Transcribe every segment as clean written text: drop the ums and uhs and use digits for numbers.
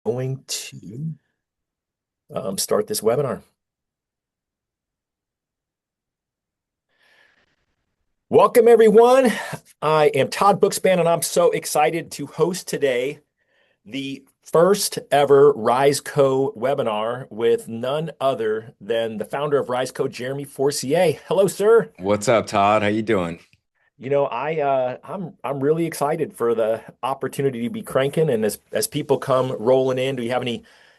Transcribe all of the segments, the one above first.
Going to start this webinar. Welcome, everyone. I am Todd Bookspan, and I'm so excited to host today the first ever RizeCo webinar with none other than the founder of RizeCo, Jeremy Forcier. Hello, sir. What's up, Todd? How you doing? I'm really excited for the opportunity to be cranking, and as people come rolling in, do you have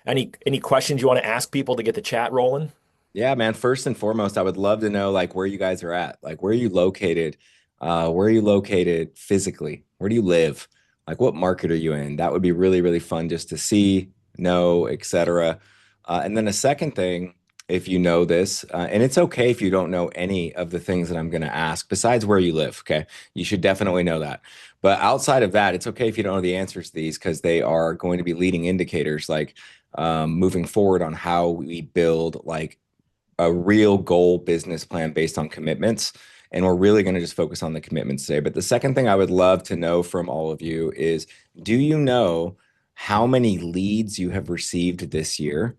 any questions you want to ask people to get the chat rolling? Yeah, man. First and foremost, I would love to know like where you guys are at. Like where are you located? Where are you located physically? Where do you live? Like what market are you in? That would be really, really fun just to see, know, etc. And then a second thing, if you know this, and it's okay if you don't know any of the things that I'm going to ask besides where you live. Okay. You should definitely know that. But outside of that, it's okay if you don't know the answers to these because they are going to be leading indicators like moving forward on how we build like a real goal business plan based on commitments. And we're really going to just focus on the commitments today. But the second thing I would love to know from all of you is do you know how many leads you have received this year?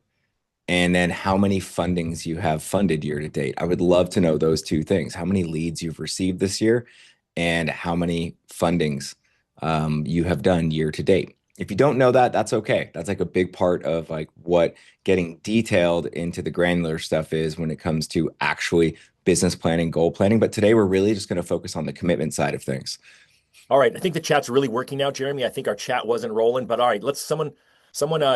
And then how many fundings you have funded year to date? I would love to know those two things. How many leads you've received this year and how many fundings you have done year to date. If you don't know that, that's okay. That's like a big part of like what getting detailed into the granular stuff is when it comes to actually business planning, goal planning. But today we're really just going to focus on the commitment side of things. All right, I think the chat's really working now, Jeremy. I think our chat wasn't rolling, but all right, let's someone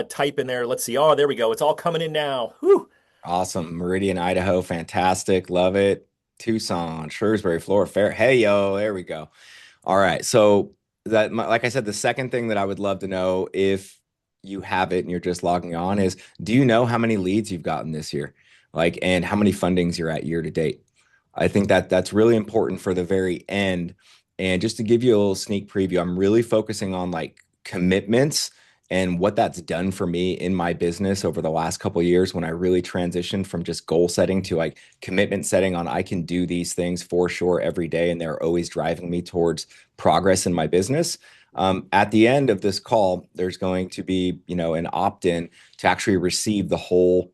type in there. Let's see. Oh, there we go. It's all coming in now. Whew. Awesome. Meridian, Idaho, fantastic. Love it. Tucson, Shrewsbury, Florida, Fair. Hey, yo, there we go. All right. So like I said, the second thing that I would love to know if you have it and you're just logging on is, do you know how many leads you've gotten this year? Like, and how many fundings you're at year to date? I think that that's really important for the very end. And just to give you a little sneak preview, I'm really focusing on like commitments and what that's done for me in my business over the last couple of years when I really transitioned from just goal setting to like commitment setting on I can do these things for sure every day and they're always driving me towards progress in my business. At the end of this call, there's going to be, an opt-in to actually receive the whole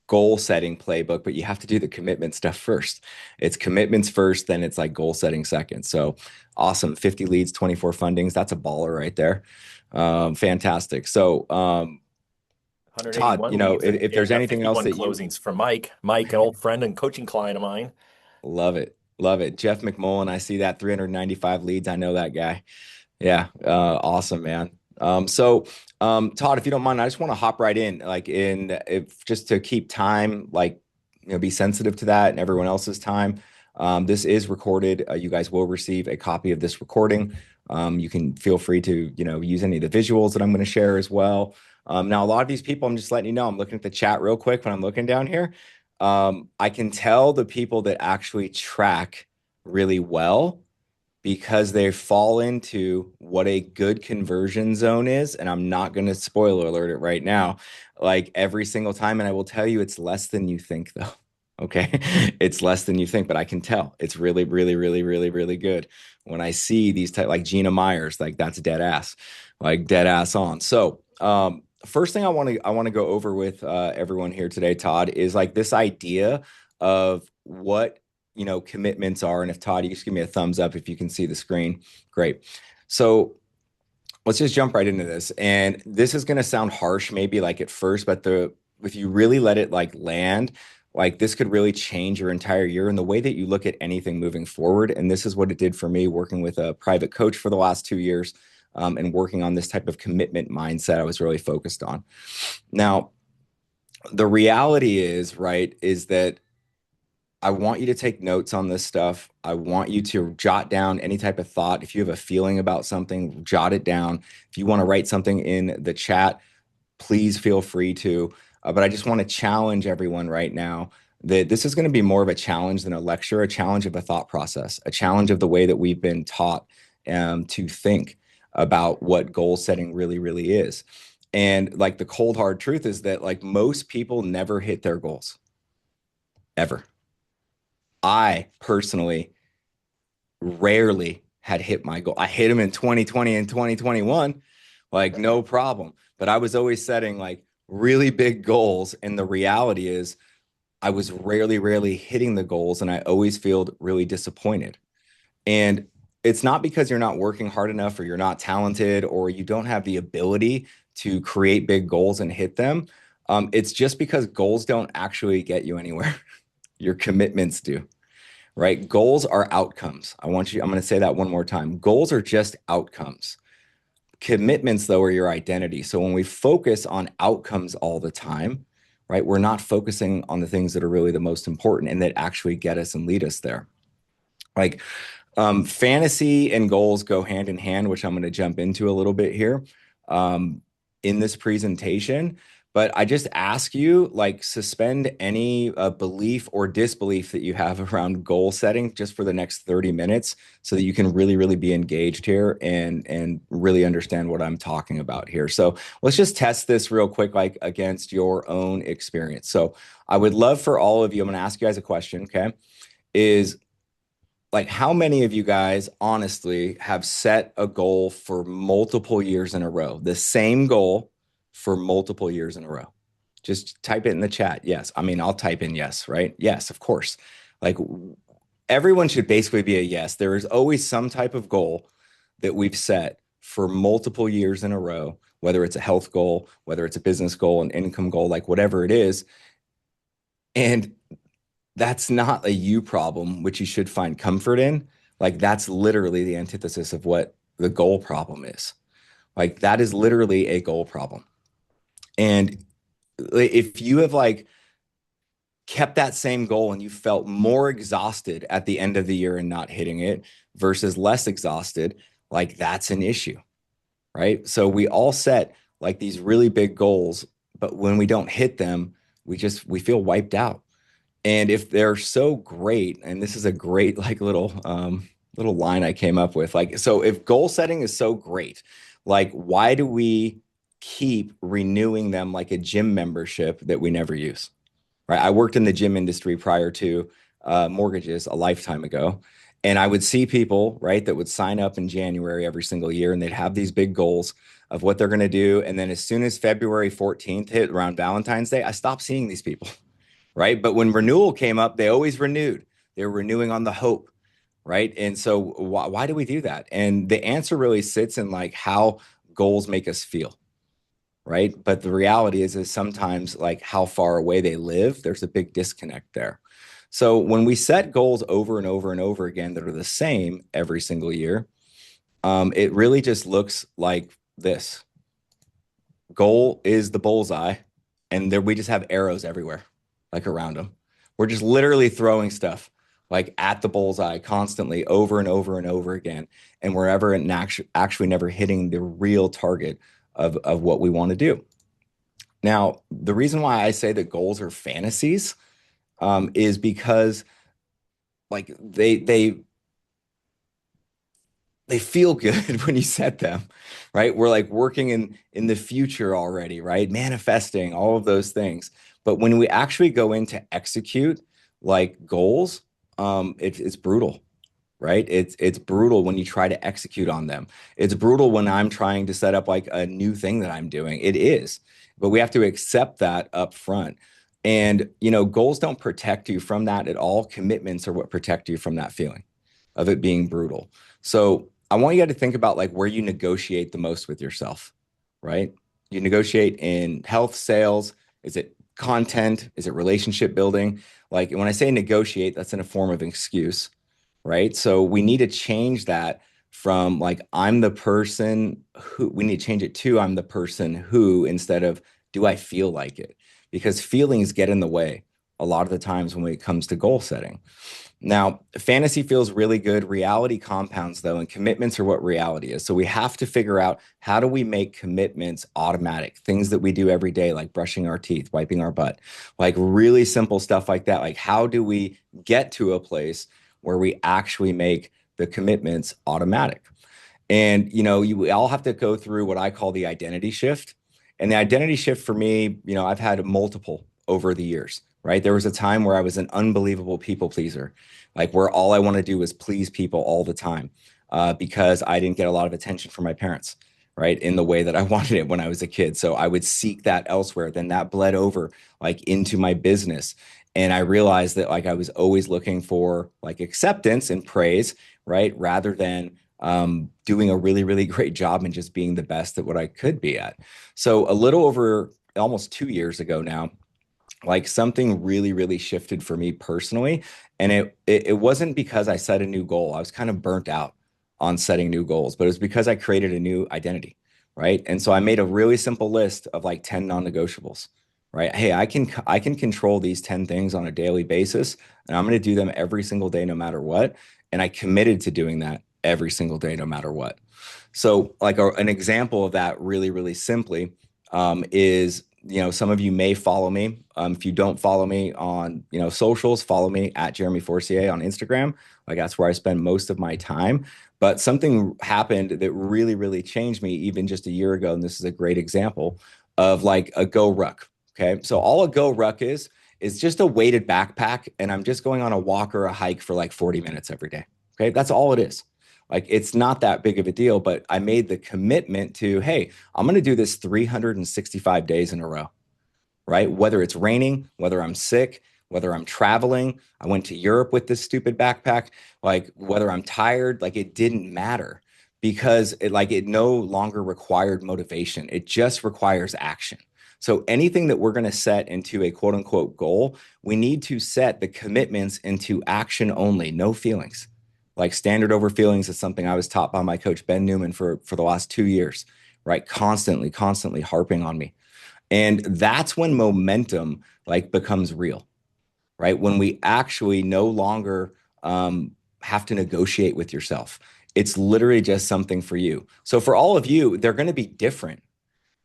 goal setting playbook, but you have to do the commitment stuff first. It's commitments first, then it's like goal setting second. So awesome. 50 leads, 24 fundings. That's a baller right there. Fantastic. So, Todd, 181 leads if and there's anything else 51 that you closings from Mike. Mike, an old friend and coaching client of mine. love it, love it. Jeff McMullen, I see that 395 leads. I know that guy. Yeah, awesome, man. Todd, if you don't mind, I just want to hop right in, like in if just to keep time, like be sensitive to that and everyone else's time. This is recorded. You guys will receive a copy of this recording. You can feel free to, use any of the visuals that I'm going to share as well. Now, a lot of these people, I'm just letting you know, I'm looking at the chat real quick when I'm looking down here. I can tell the people that actually track really well because they fall into what a good conversion zone is. And I'm not going to spoiler alert it right now, like every single time. And I will tell you, it's less than you think, though. Okay. It's less than you think, but I can tell it's really, really, really, really, really good. When I see these type like Gina Myers, like that's dead ass, like dead ass on. So, first thing I want to go over with everyone here today, Todd, is like this idea of what commitments are. And if Todd, you just give me a thumbs up if you can see the screen. Great. So let's just jump right into this. And this is going to sound harsh, maybe like at first, but if you really let it like land, like this could really change your entire year and the way that you look at anything moving forward. And this is what it did for me working with a private coach for the last 2 years and working on this type of commitment mindset I was really focused on. Now, the reality is, right, is that I want you to take notes on this stuff. I want you to jot down any type of thought. If you have a feeling about something, jot it down. If you want to write something in the chat, please feel free to. But I just want to challenge everyone right now that this is going to be more of a challenge than a lecture, a challenge of a thought process, a challenge of the way that we've been taught to think about what goal setting really, really is. And like the cold hard truth is that like most people never hit their goals ever. I personally rarely had hit my goal. I hit them in 2020 and 2021, like no problem. but I was always setting like really big goals. And the reality is I was rarely hitting the goals, and I always feel really disappointed. And it's not because you're not working hard enough or you're not talented or you don't have the ability to create big goals and hit them. It's just because goals don't actually get you anywhere. Your commitments do, right? Goals are outcomes. I'm going to say that one more time. Goals are just outcomes. Commitments, though, are your identity. So when we focus on outcomes all the time, right, we're not focusing on the things that are really the most important and that actually get us and lead us there. Like fantasy and goals go hand in hand, which I'm going to jump into a little bit here in this presentation. But I just ask you, like, suspend any belief or disbelief that you have around goal setting just for the next 30 minutes so that you can really be engaged here and really understand what I'm talking about here. So let's just test this real quick, like against your own experience. So I would love for all of you, I'm going to ask you guys a question, okay? Is like, how many of you guys honestly have set a goal for multiple years in a row, the same goal for multiple years in a row? Just type it in the chat. Yes. I mean, I'll type in yes, right? Yes, of course. Like everyone should basically be a yes. There is always some type of goal that we've set for multiple years in a row, whether it's a health goal, whether it's a business goal, an income goal, like whatever it is. And that's not a you problem, which you should find comfort in. Like that's literally the antithesis of what the goal problem is. Like that is literally a goal problem. And if you have like kept that same goal and you felt more exhausted at the end of the year and not hitting it versus less exhausted, like that's an issue, right? So we all set like these really big goals, but when we don't hit them, we feel wiped out. And if they're so great, and this is a great like little line I came up with, like, so if goal setting is so great, like why do we keep renewing them like a gym membership that we never use? Right? I worked in the gym industry prior to mortgages a lifetime ago. And I would see people, right, that would sign up in January every single year and they'd have these big goals of what they're going to do. And then as soon as February 14th hit around Valentine's Day, I stopped seeing these people. Right. But when renewal came up, they always renewed. They were renewing on the hope. Right. And so why do we do that? And the answer really sits in like how goals make us feel. Right. But the reality is sometimes like how far away they live, there's a big disconnect there. So when we set goals over and over and over again that are the same every single year, it really just looks like this. Goal is the bullseye, and there we just have arrows everywhere, like around them. We're just literally throwing stuff like at the bullseye constantly over and over and over again, and we're ever and actually never hitting the real target of what we want to do. Now, the reason why I say that goals are fantasies is because like they feel good when you set them, right? We're like working in the future already, right? Manifesting all of those things. But when we actually go in to execute like goals, it's brutal, right? It's brutal when you try to execute on them. It's brutal when I'm trying to set up like a new thing that I'm doing. It is, but we have to accept that up front. And, you know, goals don't protect you from that at all. Commitments are what protect you from that feeling of it being brutal. So I want you to think about like where you negotiate the most with yourself, right? You negotiate in health, sales. Is it content? Is it relationship building? Like when I say negotiate, that's in a form of excuse, right? So we need to change that from like, I'm the person who, we need to change it to I'm the person who, instead of do I feel like it? Because feelings get in the way a lot of the times when it comes to goal setting. Now, fantasy feels really good. Reality compounds, though, and commitments are what reality is. So we have to figure out, how do we make commitments automatic? Things that we do every day, like brushing our teeth, wiping our butt, like really simple stuff like that. Like, how do we get to a place where we actually make the commitments automatic? And, you know, we all have to go through what I call the identity shift. And the identity shift for me, you know, I've had multiple over the years, right? There was a time where I was an unbelievable people pleaser, like where all I want to do is please people all the time because I didn't get a lot of attention from my parents, right, in the way that I wanted it when I was a kid. So I would seek that elsewhere. Then that bled over like into my business. And I realized that like I was always looking for like acceptance and praise, right? Rather than doing a really, really great job and just being the best at what I could be at. So a little over almost 2 years ago now, like something really, really shifted for me personally. And it wasn't because I set a new goal. I was kind of burnt out on setting new goals, but it was because I created a new identity, right? And so I made a really simple list of like 10 non-negotiables, right? Hey, I can control these 10 things on a daily basis, and I'm going to do them every single day no matter what. And I committed to doing that every single day no matter what. So like an example of that really, really simply is, some of you may follow me. If you don't follow me on, socials, follow me at Jeremy Forcier on Instagram. Like that's where I spend most of my time. But something happened that really, really changed me even just a year ago. And this is a great example of like a Go Ruck. Okay. So all a Go Ruck is just a weighted backpack. And I'm just going on a walk or a hike for like 40 minutes every day. Okay. That's all it is. Like it's not that big of a deal, but I made the commitment to, hey, I'm going to do this 365 days in a row, right? Whether it's raining, whether I'm sick, whether I'm traveling, I went to Europe with this stupid backpack, like whether I'm tired, like it didn't matter because it no longer required motivation. It just requires action. So anything that we're going to set into a quote unquote goal, we need to set the commitments into action only, no feelings. Like standard over feelings is something I was taught by my coach, Ben Newman, for the last 2 years, right? Constantly harping on me. And that's when momentum like becomes real, right? When we actually no longer have to negotiate with yourself. It's literally just something for you. So for all of you, they're going to be different.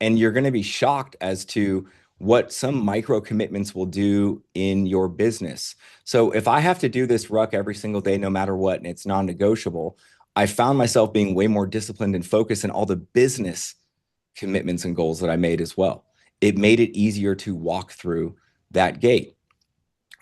And you're going to be shocked as to what some micro commitments will do in your business. So if I have to do this ruck every single day, no matter what, and it's non-negotiable, I found myself being way more disciplined and focused in all the business commitments and goals that I made as well. It made it easier to walk through that gate.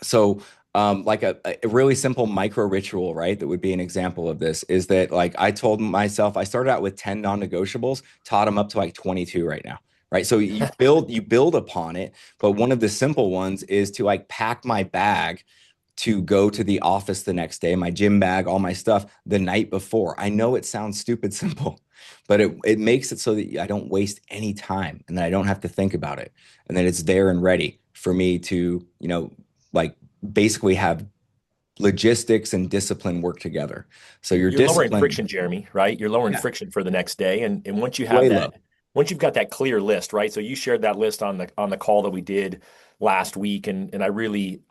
So like a really simple micro ritual, right? That would be an example of this is that like I told myself, I started out with 10 non-negotiables, taught them up to like 22 right now. Right. So you build upon it. But one of the simple ones is to like pack my bag to go to the office the next day, my gym bag, all my stuff the night before. I know it sounds stupid simple, but it makes it so that I don't waste any time and that I don't have to think about it and that it's there and ready for me to, like basically have logistics and discipline work together. So your You're lowering discipline, friction, Jeremy, right? You're lowering yeah, friction for the next day. And once you have way that, low. once you've got that clear list, right? So you shared that list on the call that we did last week. And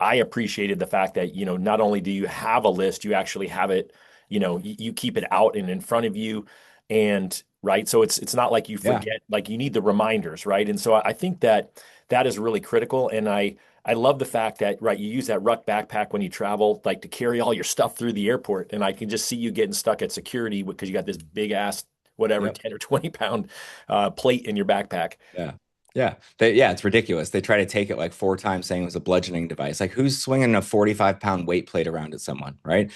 I appreciated the fact that, not only do you have a list, you actually have it, you keep it out and in front of you. And right. So it's not like you Yeah. forget, like you need the reminders, right? And so I think that is really critical. And I love the fact that, right, you use that ruck backpack when you travel, like to carry all your stuff through the airport. And I can just see you getting stuck at security because you got this big ass, whatever, Yep. 10 or 20 pound plate in your backpack. Yeah. Yeah. Yeah. It's ridiculous. They try to take it like 4 times saying it was a bludgeoning device. Like who's swinging a 45-pound weight plate around at someone, right?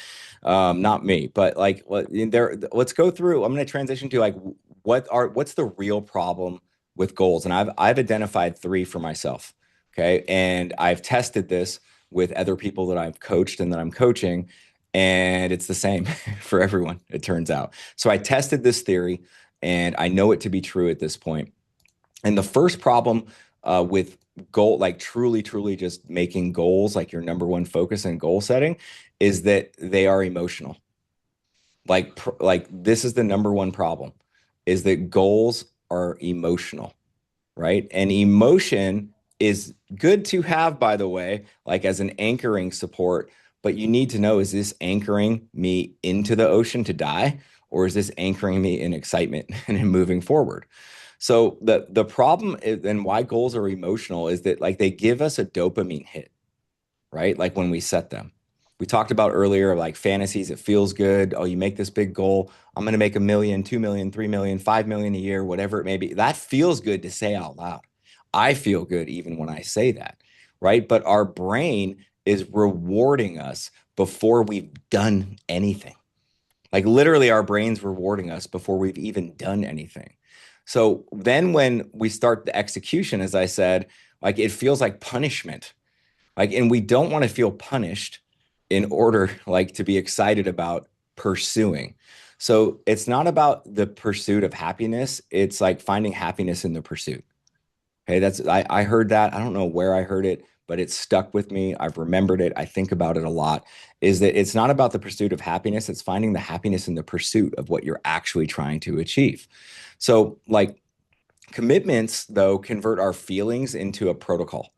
Not me, but like let's go through. I'm going to transition to like, what's the real problem with goals? And I've identified 3 for myself. Okay. And I've tested this with other people that I've coached and that I'm coaching, and it's the same for everyone, it turns out. So I tested this theory and I know it to be true at this point. And the first problem with goal, like truly just making goals like your number one focus and goal setting, is that they are emotional. Like this is the number one problem, is that goals are emotional, right? And emotion is good to have, by the way, like as an anchoring support. But you need to know, is this anchoring me into the ocean to die? Or is this anchoring me in excitement and in moving forward? So the problem is, and why goals are emotional is that like they give us a dopamine hit, right? Like when we set them. We talked about earlier, like fantasies, it feels good. Oh, you make this big goal. I'm going to make 1 million, 2 million, 3 million, 5 million a year, whatever it may be. That feels good to say out loud. I feel good even when I say that, right? But our brain is rewarding us before we've done anything. Like literally, our brain's rewarding us before we've even done anything. So then when we start the execution, as I said, like it feels like punishment. Like, and we don't want to feel punished in order like to be excited about pursuing. So it's not about the pursuit of happiness. It's like finding happiness in the pursuit. Okay, I heard that. I don't know where I heard it, but it stuck with me. I've remembered it. I think about it a lot. Is that it's not about the pursuit of happiness, it's finding the happiness in the pursuit of what you're actually trying to achieve. So, like commitments, though, convert our feelings into a protocol,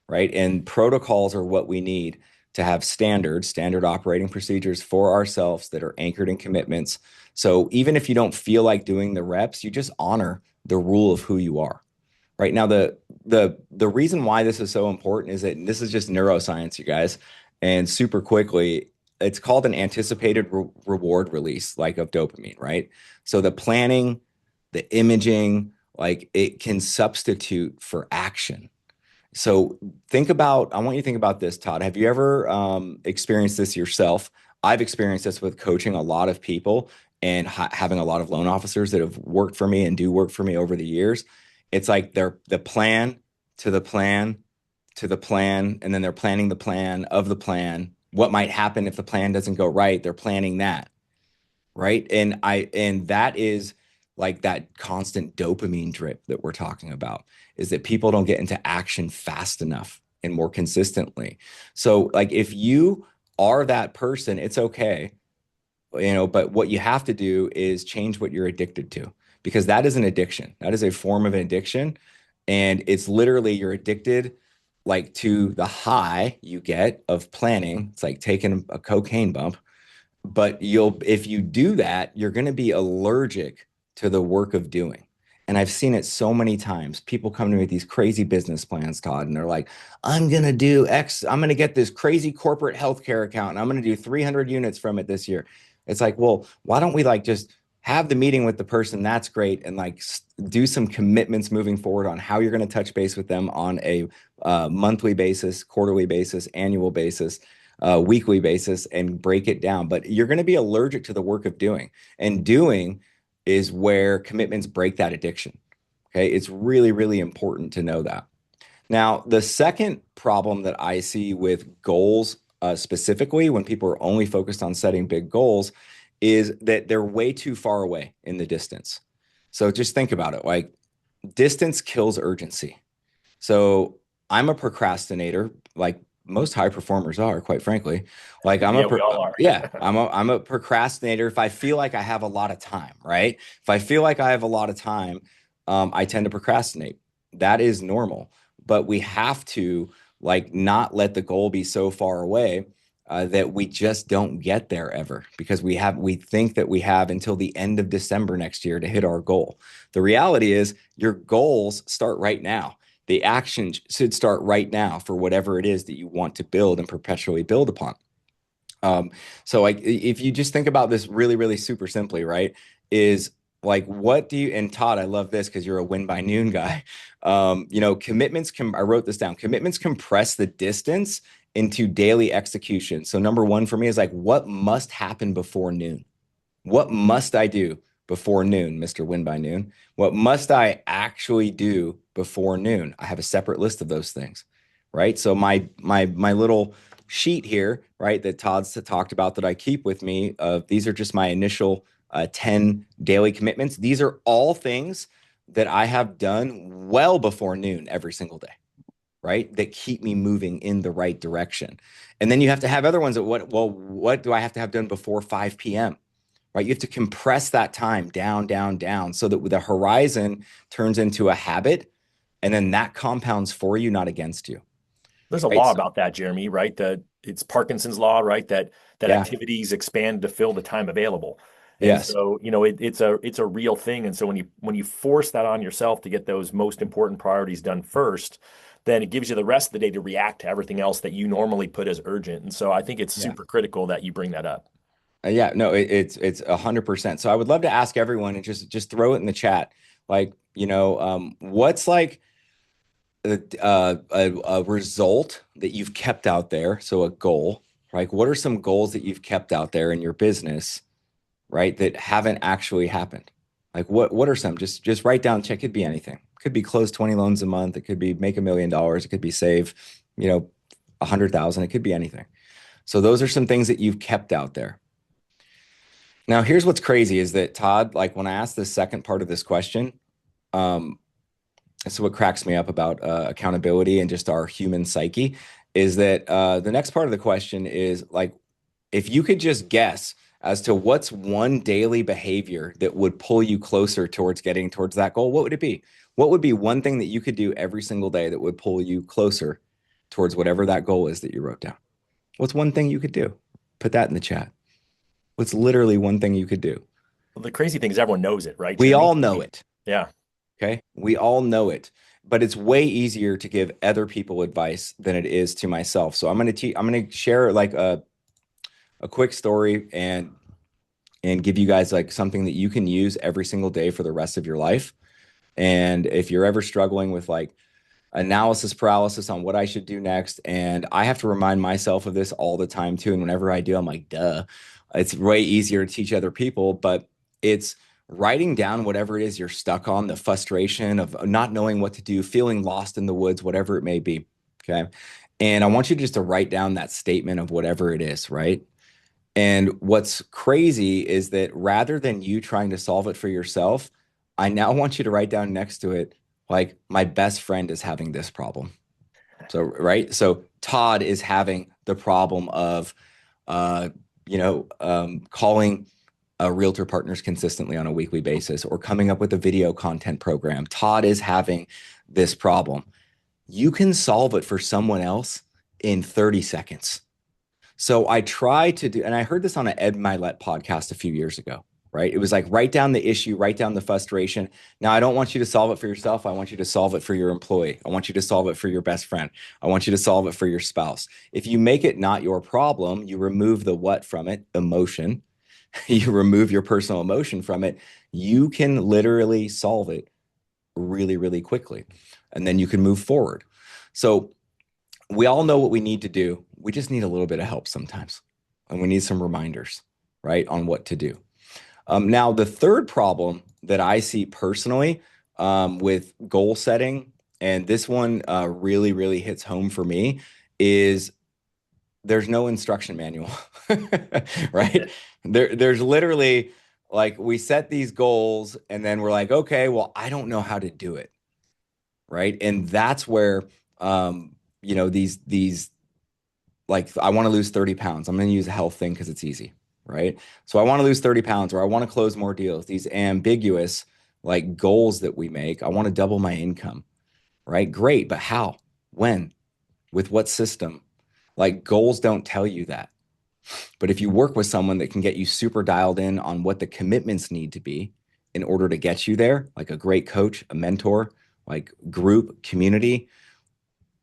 right? And protocols are what we need to have standard operating procedures for ourselves that are anchored in commitments. So even if you don't feel like doing the reps, you just honor the rule of who you are. Right now, the reason why this is so important is that this is just neuroscience, you guys, and super quickly, it's called an anticipated reward release, like of dopamine, right? So the planning, the imaging, like it can substitute for action. So I want you to think about this, Todd. Have you ever experienced this yourself? I've experienced this with coaching a lot of people and having a lot of loan officers that have worked for me and do work for me over the years. It's like they're the plan to the plan to the plan, and then they're planning the plan of the plan. What might happen if the plan doesn't go right? They're planning that, right? And that is like that constant dopamine drip that we're talking about, is that people don't get into action fast enough and more consistently. So like if you are that person, it's okay, but what you have to do is change what you're addicted to, because that is an addiction. That is a form of an addiction. And it's literally you're addicted like to the high you get of planning. It's like taking a cocaine bump, but if you do that, you're going to be allergic to the work of doing. And I've seen it so many times. People come to me with these crazy business plans, Todd, and they're like, I'm going to do X, I'm going to get this crazy corporate healthcare account and I'm going to do 300 units from it this year. It's like, well, why don't we like just have the meeting with the person? That's great. And like do some commitments moving forward on how you're going to touch base with them on a monthly basis, quarterly basis, annual basis, weekly basis, and break it down. But you're going to be allergic to the work of doing, and doing is where commitments break that addiction. Okay. It's really, really important to know that. Now, the second problem that I see with goals, specifically when people are only focused on setting big goals, is that they're way too far away in the distance. So just think about it. Like distance kills urgency. So I'm a procrastinator, like most high performers are, quite frankly. Like Yeah, we all are. yeah, I'm a procrastinator if I feel like I have a lot of time, right? If I feel like I have a lot of time, I tend to procrastinate. That is normal, but we have to like not let the goal be so far away that we just don't get there ever, because we think that we have until the end of December next year to hit our goal. The reality is your goals start right now. The action should start right now for whatever it is that you want to build and perpetually build upon. So like if you just think about this really, really super simply, right, is like what do you, and Todd, I love this because you're a win by noon guy. I wrote this down. Commitments compress the distance into daily execution. So number one for me is like, what must happen before noon? What must I do before noon, Mr. Win by Noon? What must I actually do before noon? I have a separate list of those things, right? So my little sheet here, right, that Todd's talked about that I keep with me, these are just my initial 10 daily commitments. These are all things that I have done well before noon every single day, right? That keep me moving in the right direction. And then you have to have other ones that what do I have to have done before 5 p.m.? Right? You have to compress that time down, down, down so that the horizon turns into a habit, and then that compounds for you, not against you. There's a Right? law So, about that, Jeremy, right? That it's Parkinson's law, right? That yeah. activities expand to fill the time available. And Yes. so, it's a real thing. And so when you force that on yourself to get those most important priorities done first, then it gives you the rest of the day to react to everything else that you normally put as urgent. And so I think it's Yeah. super critical that you bring that up. Yeah. No, it's 100%. So I would love to ask everyone and just throw it in the chat. Like, what's like a result that you've kept out there? So a goal, right? What are some goals that you've kept out there in your business, right, that haven't actually happened? Like what are some? Just write down, check. It could be anything. It could be close 20 loans a month. It could be make $1 million. It could be save, 100,000. It could be anything. So those are some things that you've kept out there. Now, here's what's crazy is that Todd, like when I asked the second part of this question, um, so what cracks me up about accountability and just our human psyche is that the next part of the question is like, if you could just guess as to what's one daily behavior that would pull you closer towards getting towards that goal, what would it be? What would be one thing that you could do every single day that would pull you closer towards whatever that goal is that you wrote down? What's one thing you could do? Put that in the chat. What's literally one thing you could do? Well, the crazy thing is everyone knows it, right, We Jeremy? all know it. Yeah. Okay. We all know it, but it's way easier to give other people advice than it is to myself. So I'm going to share like a quick story and give you guys like something that you can use every single day for the rest of your life. And if you're ever struggling with like analysis paralysis on what I should do next, and I have to remind myself of this all the time too. And whenever I do, I'm like, duh, it's way easier to teach other people, but it's writing down whatever it is you're stuck on, the frustration of not knowing what to do, feeling lost in the woods, whatever it may be. Okay. And I want you just to write down that statement of whatever it is, right? And what's crazy is that rather than you trying to solve it for yourself, I now want you to write down next to it, like, my best friend is having this problem. So, right. So Todd is having the problem of, calling realtor partners consistently on a weekly basis or coming up with a video content program. Todd is having this problem. You can solve it for someone else in 30 seconds. So I try to do, and I heard this on an Ed Milet podcast a few years ago, right? It was like, write down the issue, write down the frustration. Now, I don't want you to solve it for yourself. I want you to solve it for your employee. I want you to solve it for your best friend. I want you to solve it for your spouse. If you make it not your problem, you remove the what from it, emotion. You remove your personal emotion from it. You can literally solve it really, really quickly. And then you can move forward. So we all know what we need to do. We just need a little bit of help sometimes. And we need some reminders, right, on what to do. Now, the third problem that I see personally with goal setting, and this one really, really hits home for me, is there's no instruction manual, right? There's literally like we set these goals and then we're like, okay, well, I don't know how to do it, right? And that's where these like I want to lose 30 pounds. I'm going to use a health thing because it's easy, right? So I want to lose 30 pounds or I want to close more deals. These ambiguous like goals that we make. I want to double my income, right? Great, but how? When? With what system? Like goals don't tell you that. But if you work with someone that can get you super dialed in on what the commitments need to be in order to get you there, like a great coach, a mentor, like group, community,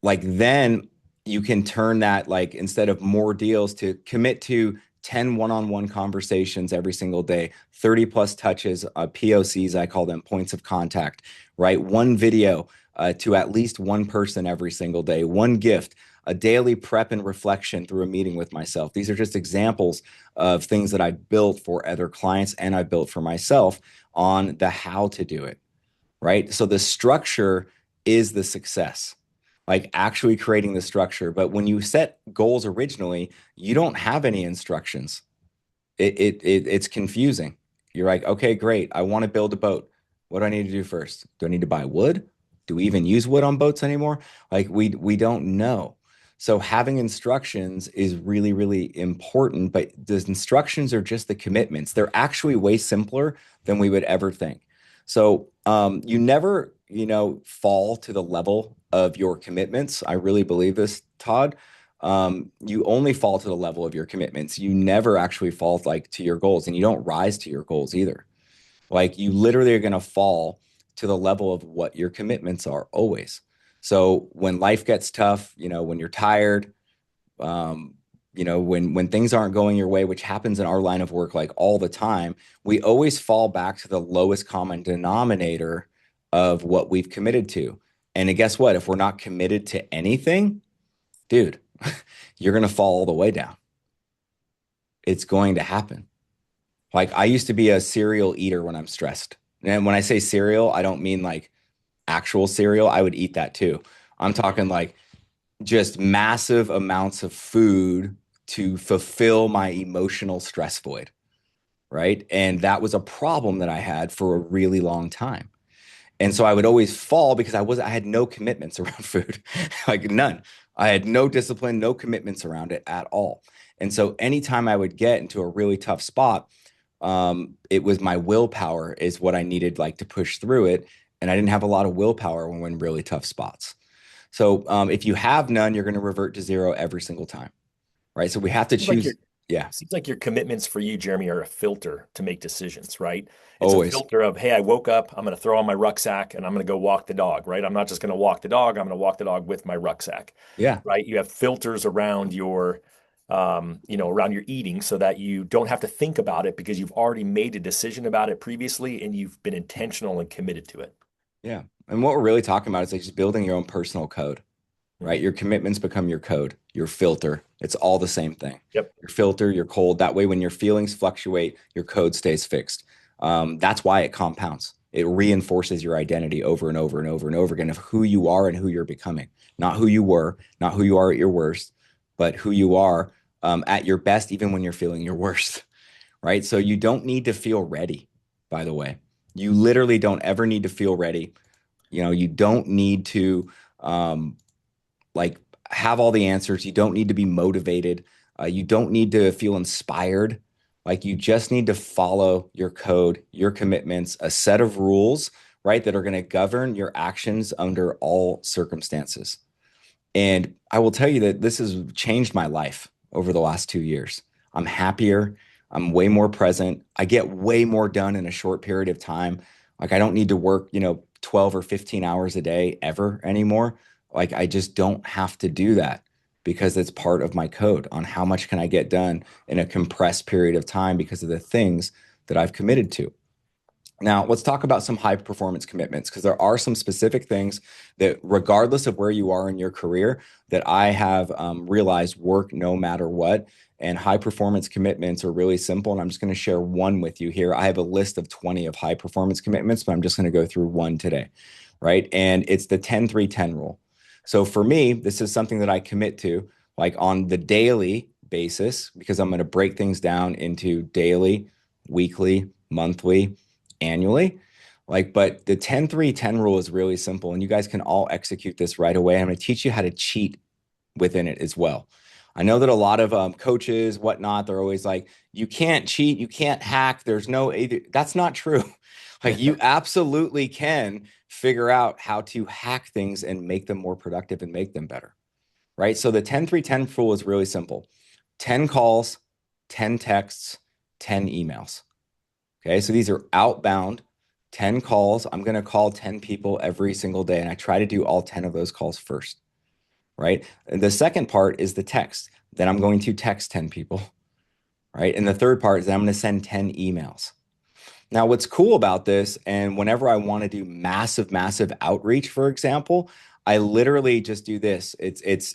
like then you can turn that, like instead of more deals, to commit to 10 one-on-one conversations every single day, 30 plus touches, POCs, I call them points of contact, right? One video to at least one person every single day, one gift, a daily prep and reflection through a meeting with myself. These are just examples of things that I built for other clients and I built for myself on the how to do it, right? So the structure is the success, like actually creating the structure. But when you set goals originally, you don't have any instructions. It's confusing. You're like, okay, great. I want to build a boat. What do I need to do first? Do I need to buy wood? Do we even use wood on boats anymore? Like we don't know. So having instructions is really, really important, but the instructions are just the commitments. They're actually way simpler than we would ever think. So you never, fall to the level of your commitments. I really believe this, Todd. You only fall to the level of your commitments. You never actually fall like to your goals, and you don't rise to your goals either. Like you literally are going to fall to the level of what your commitments are always. So when life gets tough, when you're tired, when things aren't going your way, which happens in our line of work like all the time, we always fall back to the lowest common denominator of what we've committed to. And guess what? If we're not committed to anything, dude, you're going to fall all the way down. It's going to happen. Like I used to be a cereal eater when I'm stressed. And when I say cereal, I don't mean like actual cereal. I would eat that too. I'm talking like just massive amounts of food to fulfill my emotional stress void, right? And that was a problem that I had for a really long time. And so I would always fall because I had no commitments around food, like none. I had no discipline, no commitments around it at all. And so anytime I would get into a really tough spot, it was my willpower is what I needed like to push through it. And I didn't have a lot of willpower when we're in really tough spots. So if you have none, you're going to revert to zero every single time, right? So we have to Seems like your choose. Yeah, seems like your commitments for you, Jeremy, are a filter to make decisions, right? It's a always. filter of, hey, I woke up, I'm going to throw on my rucksack and I'm going to go walk the dog, right? I'm not just going to walk the dog, I'm going to walk the dog with my rucksack, Yeah. right? You have filters around your around your eating so that you don't have to think about it because you've already made a decision about it previously and you've been intentional and committed to it. Yeah. And what we're really talking about is like just building your own personal code, right? Mhm. Your commitments become your code, your filter. It's all the same thing. Yep. Your filter, your cold. That way, when your feelings fluctuate, your code stays fixed. That's why it compounds. It reinforces your identity over and over and over and over again of who you are and who you're becoming. Not who you were, not who you are at your worst, but who you are at your best, even when you're feeling your worst, right? So you don't need to feel ready, by the way. You literally don't ever need to feel ready. You don't need to um, like have all the answers. You don't need to be motivated. You don't need to feel inspired. Like you just need to follow your code, your commitments, a set of rules, right, that are going to govern your actions under all circumstances. And I will tell you that this has changed my life over the last 2 years. I'm happier. I'm way more present. I get way more done in a short period of time. Like I don't need to work, 12 or 15 hours a day ever anymore. Like I just don't have to do that because it's part of my code on how much can I get done in a compressed period of time because of the things that I've committed to. Now, let's talk about some high performance commitments because there are some specific things that, regardless of where you are in your career, that I have realized work no matter what. And high performance commitments are really simple. And I'm just going to share one with you here. I have a list of 20 of high performance commitments, but I'm just going to go through one today, right? And it's the 10-3-10 rule. So for me, this is something that I commit to like on the daily basis because I'm going to break things down into daily, weekly, monthly, annually. Like, but the 10-3-10 rule is really simple, and you guys can all execute this right away. I'm going to teach you how to cheat within it as well. I know that a lot of coaches, whatnot, they're always like, you can't cheat, you can't hack. There's no, that's not true. Like, you absolutely can figure out how to hack things and make them more productive and make them better, right? So the 10-3-10 rule is really simple: 10 calls, 10 texts, 10 emails. Okay, so these are outbound 10 calls. I'm going to call 10 people every single day, and I try to do all 10 of those calls first, right? And the second part is the text. Then I'm going to text 10 people, right? And the third part is that I'm going to send 10 emails. Now, what's cool about this, and whenever I want to do massive, massive outreach, for example, I literally just do this. It's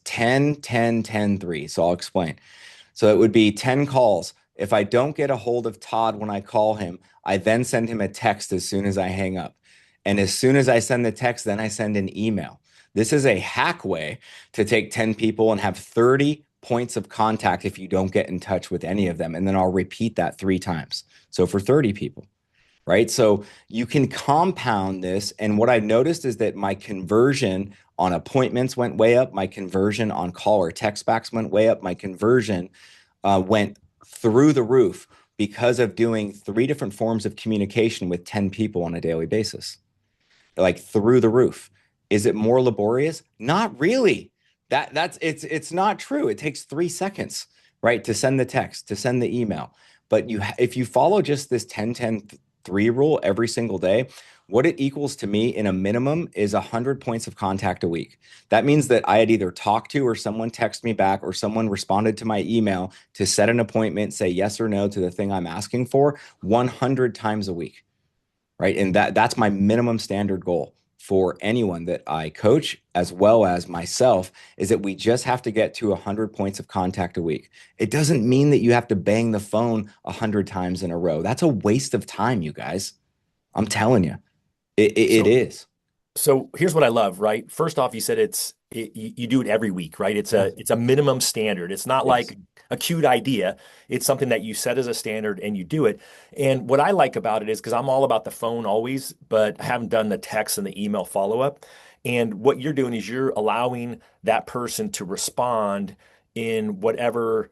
10, 10, 10, 3. So I'll explain. So it would be 10 calls. If I don't get a hold of Todd when I call him, I then send him a text as soon as I hang up. And as soon as I send the text, then I send an email. This is a hack way to take 10 people and have 30 points of contact if you don't get in touch with any of them. And then I'll repeat that 3 times. So for 30 people, right? So you can compound this. And what I noticed is that my conversion on appointments went way up. My conversion on call or text backs went way up. My conversion went through the roof because of doing 3 different forms of communication with 10 people on a daily basis, like through the roof. Is it more laborious? Not really. It's not true. It takes 3 seconds, right, to send the text, to send the email. But if you follow just this 10-10-3 rule every single day, what it equals to me in a minimum is 100 points of contact a week. That means that I had either talked to or someone texted me back or someone responded to my email to set an appointment, say yes or no to the thing I'm asking for 100 times a week, right? And that's my minimum standard goal. for anyone that I coach as well as myself is that we just have to get to 100 points of contact a week. It doesn't mean that you have to bang the phone 100 times in a row. That's a waste of time, you guys. I'm telling you, it So is. So here's what I love, right? First off, you said you do it every week, right? It's Yeah. a minimum standard. It's not Yes. like a cute idea. It's something that you set as a standard and you do it. And what I like about it is because I'm all about the phone always, but I haven't done the text and the email follow up. And what you're doing is you're allowing that person to respond in whatever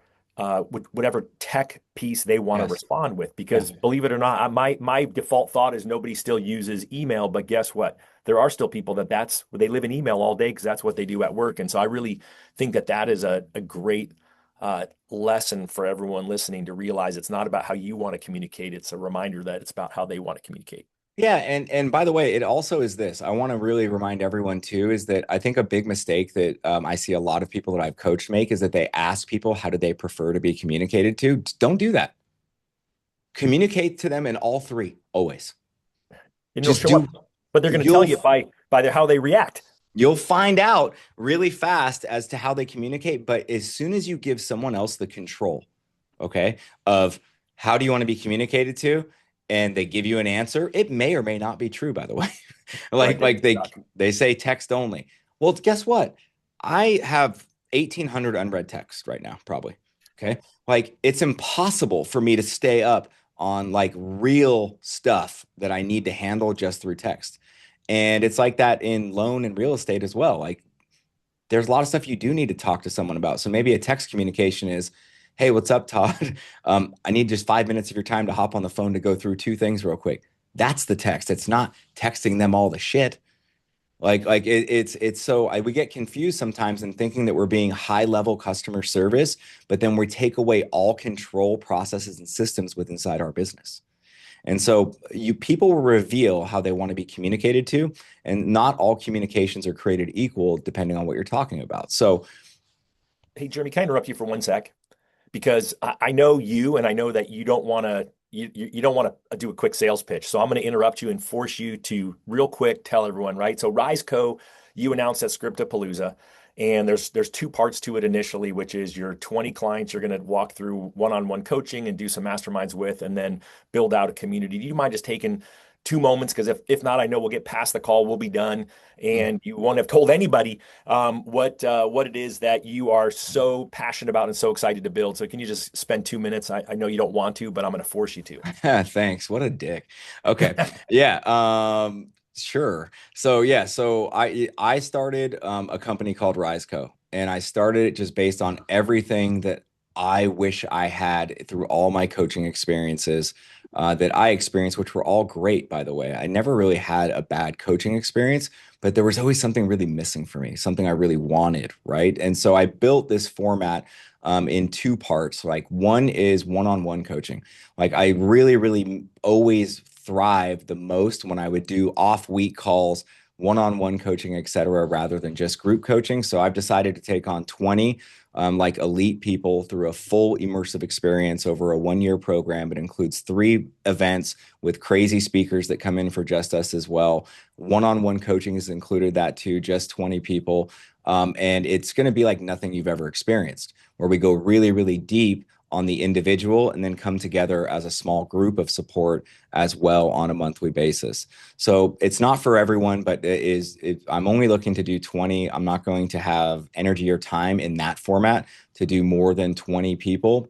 tech piece they want to Yes. respond with. Yeah. Because believe it or not, my default thought is nobody still uses email, but guess what? There are still people they live in email all day because that's what they do at work. And so I really think that is a great lesson for everyone listening to realize it's not about how you want to communicate. It's a reminder that it's about how they want to communicate. Yeah, and by the way, it also is this. I want to really remind everyone too, is that I think a big mistake that I see a lot of people that I've coached make is that they ask people how do they prefer to be communicated to. Don't do that. Communicate to them in all three, always. And you'll Just show up, do. but they're going to tell You'll you by how they react. You'll find out really fast as to how they communicate. But as soon as you give someone else the control, okay, of how do you want to be communicated to, and they give you an answer, it may or may not be true, by the way. Right. Like they say text only. Well, guess what? I have 1,800 unread text right now, probably. Okay. Like it's impossible for me to stay up on like real stuff that I need to handle just through text. And it's like that in loan and real estate as well. Like there's a lot of stuff you do need to talk to someone about. So maybe a text communication is, hey, what's up, Todd? I need just 5 minutes of your time to hop on the phone to go through two things real quick. That's the text. It's not texting them all the shit. It's so we get confused sometimes in thinking that we're being high level customer service, but then we take away all control processes and systems with inside our business. And so you people will reveal how they want to be communicated to, and not all communications are created equal depending on what you're talking about. So Hey, Jeremy, can I interrupt you for one sec? Because I know you, and I know that you don't want to do a quick sales pitch. So I'm going to interrupt you and force you to real quick tell everyone, right? So RizeCo, you announced at Scriptapalooza, and there's two parts to it initially, which is your 20 clients you're going to walk through one-on-one coaching and do some masterminds with, and then build out a community. Do you mind just taking 2 moments? Because if not, I know we'll get past the call, we'll be done, and you won't have told anybody what it is that you are so passionate about and so excited to build. So can you just spend 2 minutes? I know you don't want to, but I'm going to force you to. thanks. What a dick. Okay. Yeah. Sure. So yeah, so I started a company called RizeCo, and I started it just based on everything that I wish I had through all my coaching experiences that I experienced, which were all great, by the way. I never really had a bad coaching experience, but there was always something really missing for me, something I really wanted, right? And so I built this format in two parts. Like one is one-on-one coaching. Like I really, really always thrive the most when I would do off week calls, one-on-one coaching, et cetera, rather than just group coaching. So I've decided to take on 20 like elite people through a full immersive experience over a 1 year program. It includes 3 events with crazy speakers that come in for just us as well. One-on-one coaching is included that too, just 20 people. And it's going to be like nothing you've ever experienced, where we go really, really deep on the individual and then come together as a small group of support as well on a monthly basis. So it's not for everyone, but I'm only looking to do 20. I'm not going to have energy or time in that format to do more than 20 people.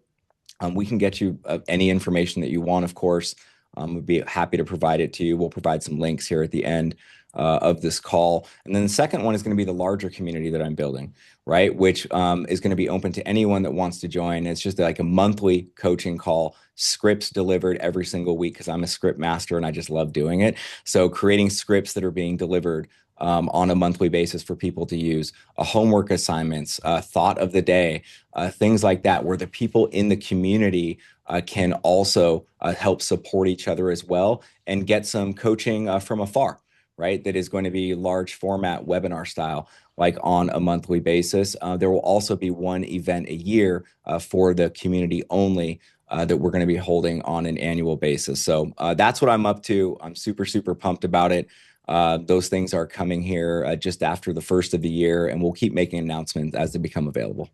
We can get you any information that you want, of course. We'd be happy to provide it to you. We'll provide some links here at the end of this call. And then the second one is going to be the larger community that I'm building, right? Which is going to be open to anyone that wants to join. It's just like a monthly coaching call, scripts delivered every single week because I'm a script master and I just love doing it. So creating scripts that are being delivered on a monthly basis for people to use, homework assignments, thought of the day, things like that, where the people in the community can also help support each other as well and get some coaching from afar, right? That is going to be large format webinar style, like on a monthly basis. There will also be one event a year for the community only that we're going to be holding on an annual basis. So that's what I'm up to. I'm super, super pumped about it. Those things are coming here just after the first of the year, and we'll keep making announcements as they become available.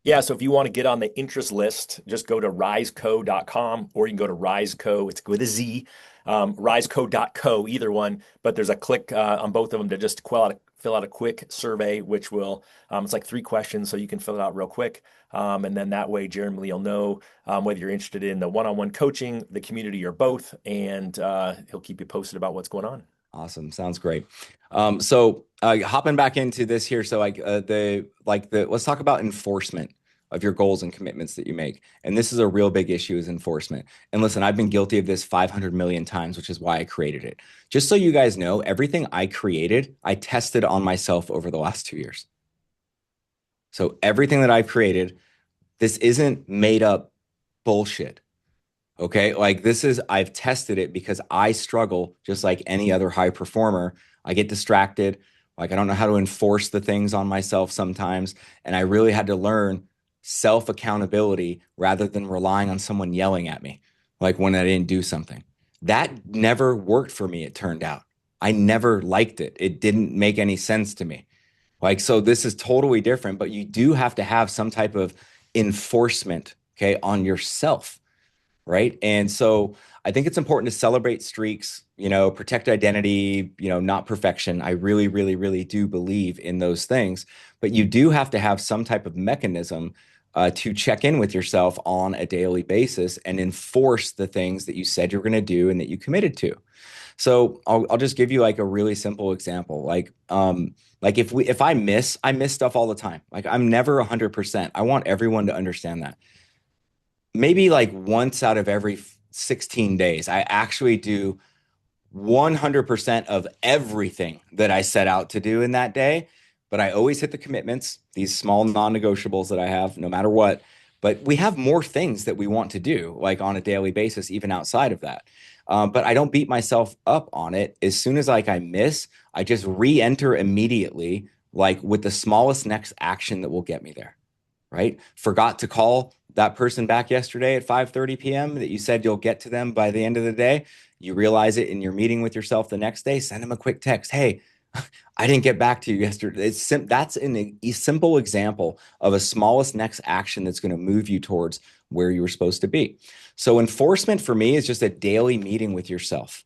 Yeah, so if you want to get on the interest list, just go to riseco.com, or you can go to RizeCo, it's with a Z, riseco.co, either one. But there's a click on both of them to just fill out a quick survey, which will, it's like 3 questions, so you can fill it out real quick. And then that way, Jeremy will know whether you're interested in the one-on-one coaching, the community, or both. And he'll keep you posted about what's going on. Awesome. Sounds great. So hopping back into this here. So let's talk about enforcement of your goals and commitments that you make. And this is a real big issue, is enforcement. And listen, I've been guilty of this 500 million times, which is why I created it. Just so you guys know, everything I created, I tested on myself over the last 2 years. So everything that I've created, this isn't made up bullshit. Okay. Like I've tested it because I struggle just like any other high performer. I get distracted. Like I don't know how to enforce the things on myself sometimes. And I really had to learn self accountability rather than relying on someone yelling at me, like when I didn't do something. That never worked for me, it turned out. I never liked it. It didn't make any sense to me. Like, so this is totally different, but you do have to have some type of enforcement, okay, on yourself. Right. And so I think it's important to celebrate streaks, protect identity, not perfection. I really, really, really do believe in those things. But you do have to have some type of mechanism to check in with yourself on a daily basis and enforce the things that you said you're going to do and that you committed to. So I'll just give you like a really simple example. Like if I miss stuff all the time. Like I'm never 100%. I want everyone to understand that. Maybe like once out of every 16 days, I actually do 100% of everything that I set out to do in that day. But I always hit the commitments, these small non-negotiables that I have, no matter what. But we have more things that we want to do, like on a daily basis, even outside of that. But I don't beat myself up on it. As soon as like I miss, I just re-enter immediately, like with the smallest next action that will get me there. Right? Forgot to call that person back yesterday at 5:30 p.m. that you said you'll get to them by the end of the day. You realize it in your meeting with yourself the next day, send them a quick text. Hey, I didn't get back to you yesterday. That's a simple example of a smallest next action that's going to move you towards where you were supposed to be. So enforcement for me is just a daily meeting with yourself,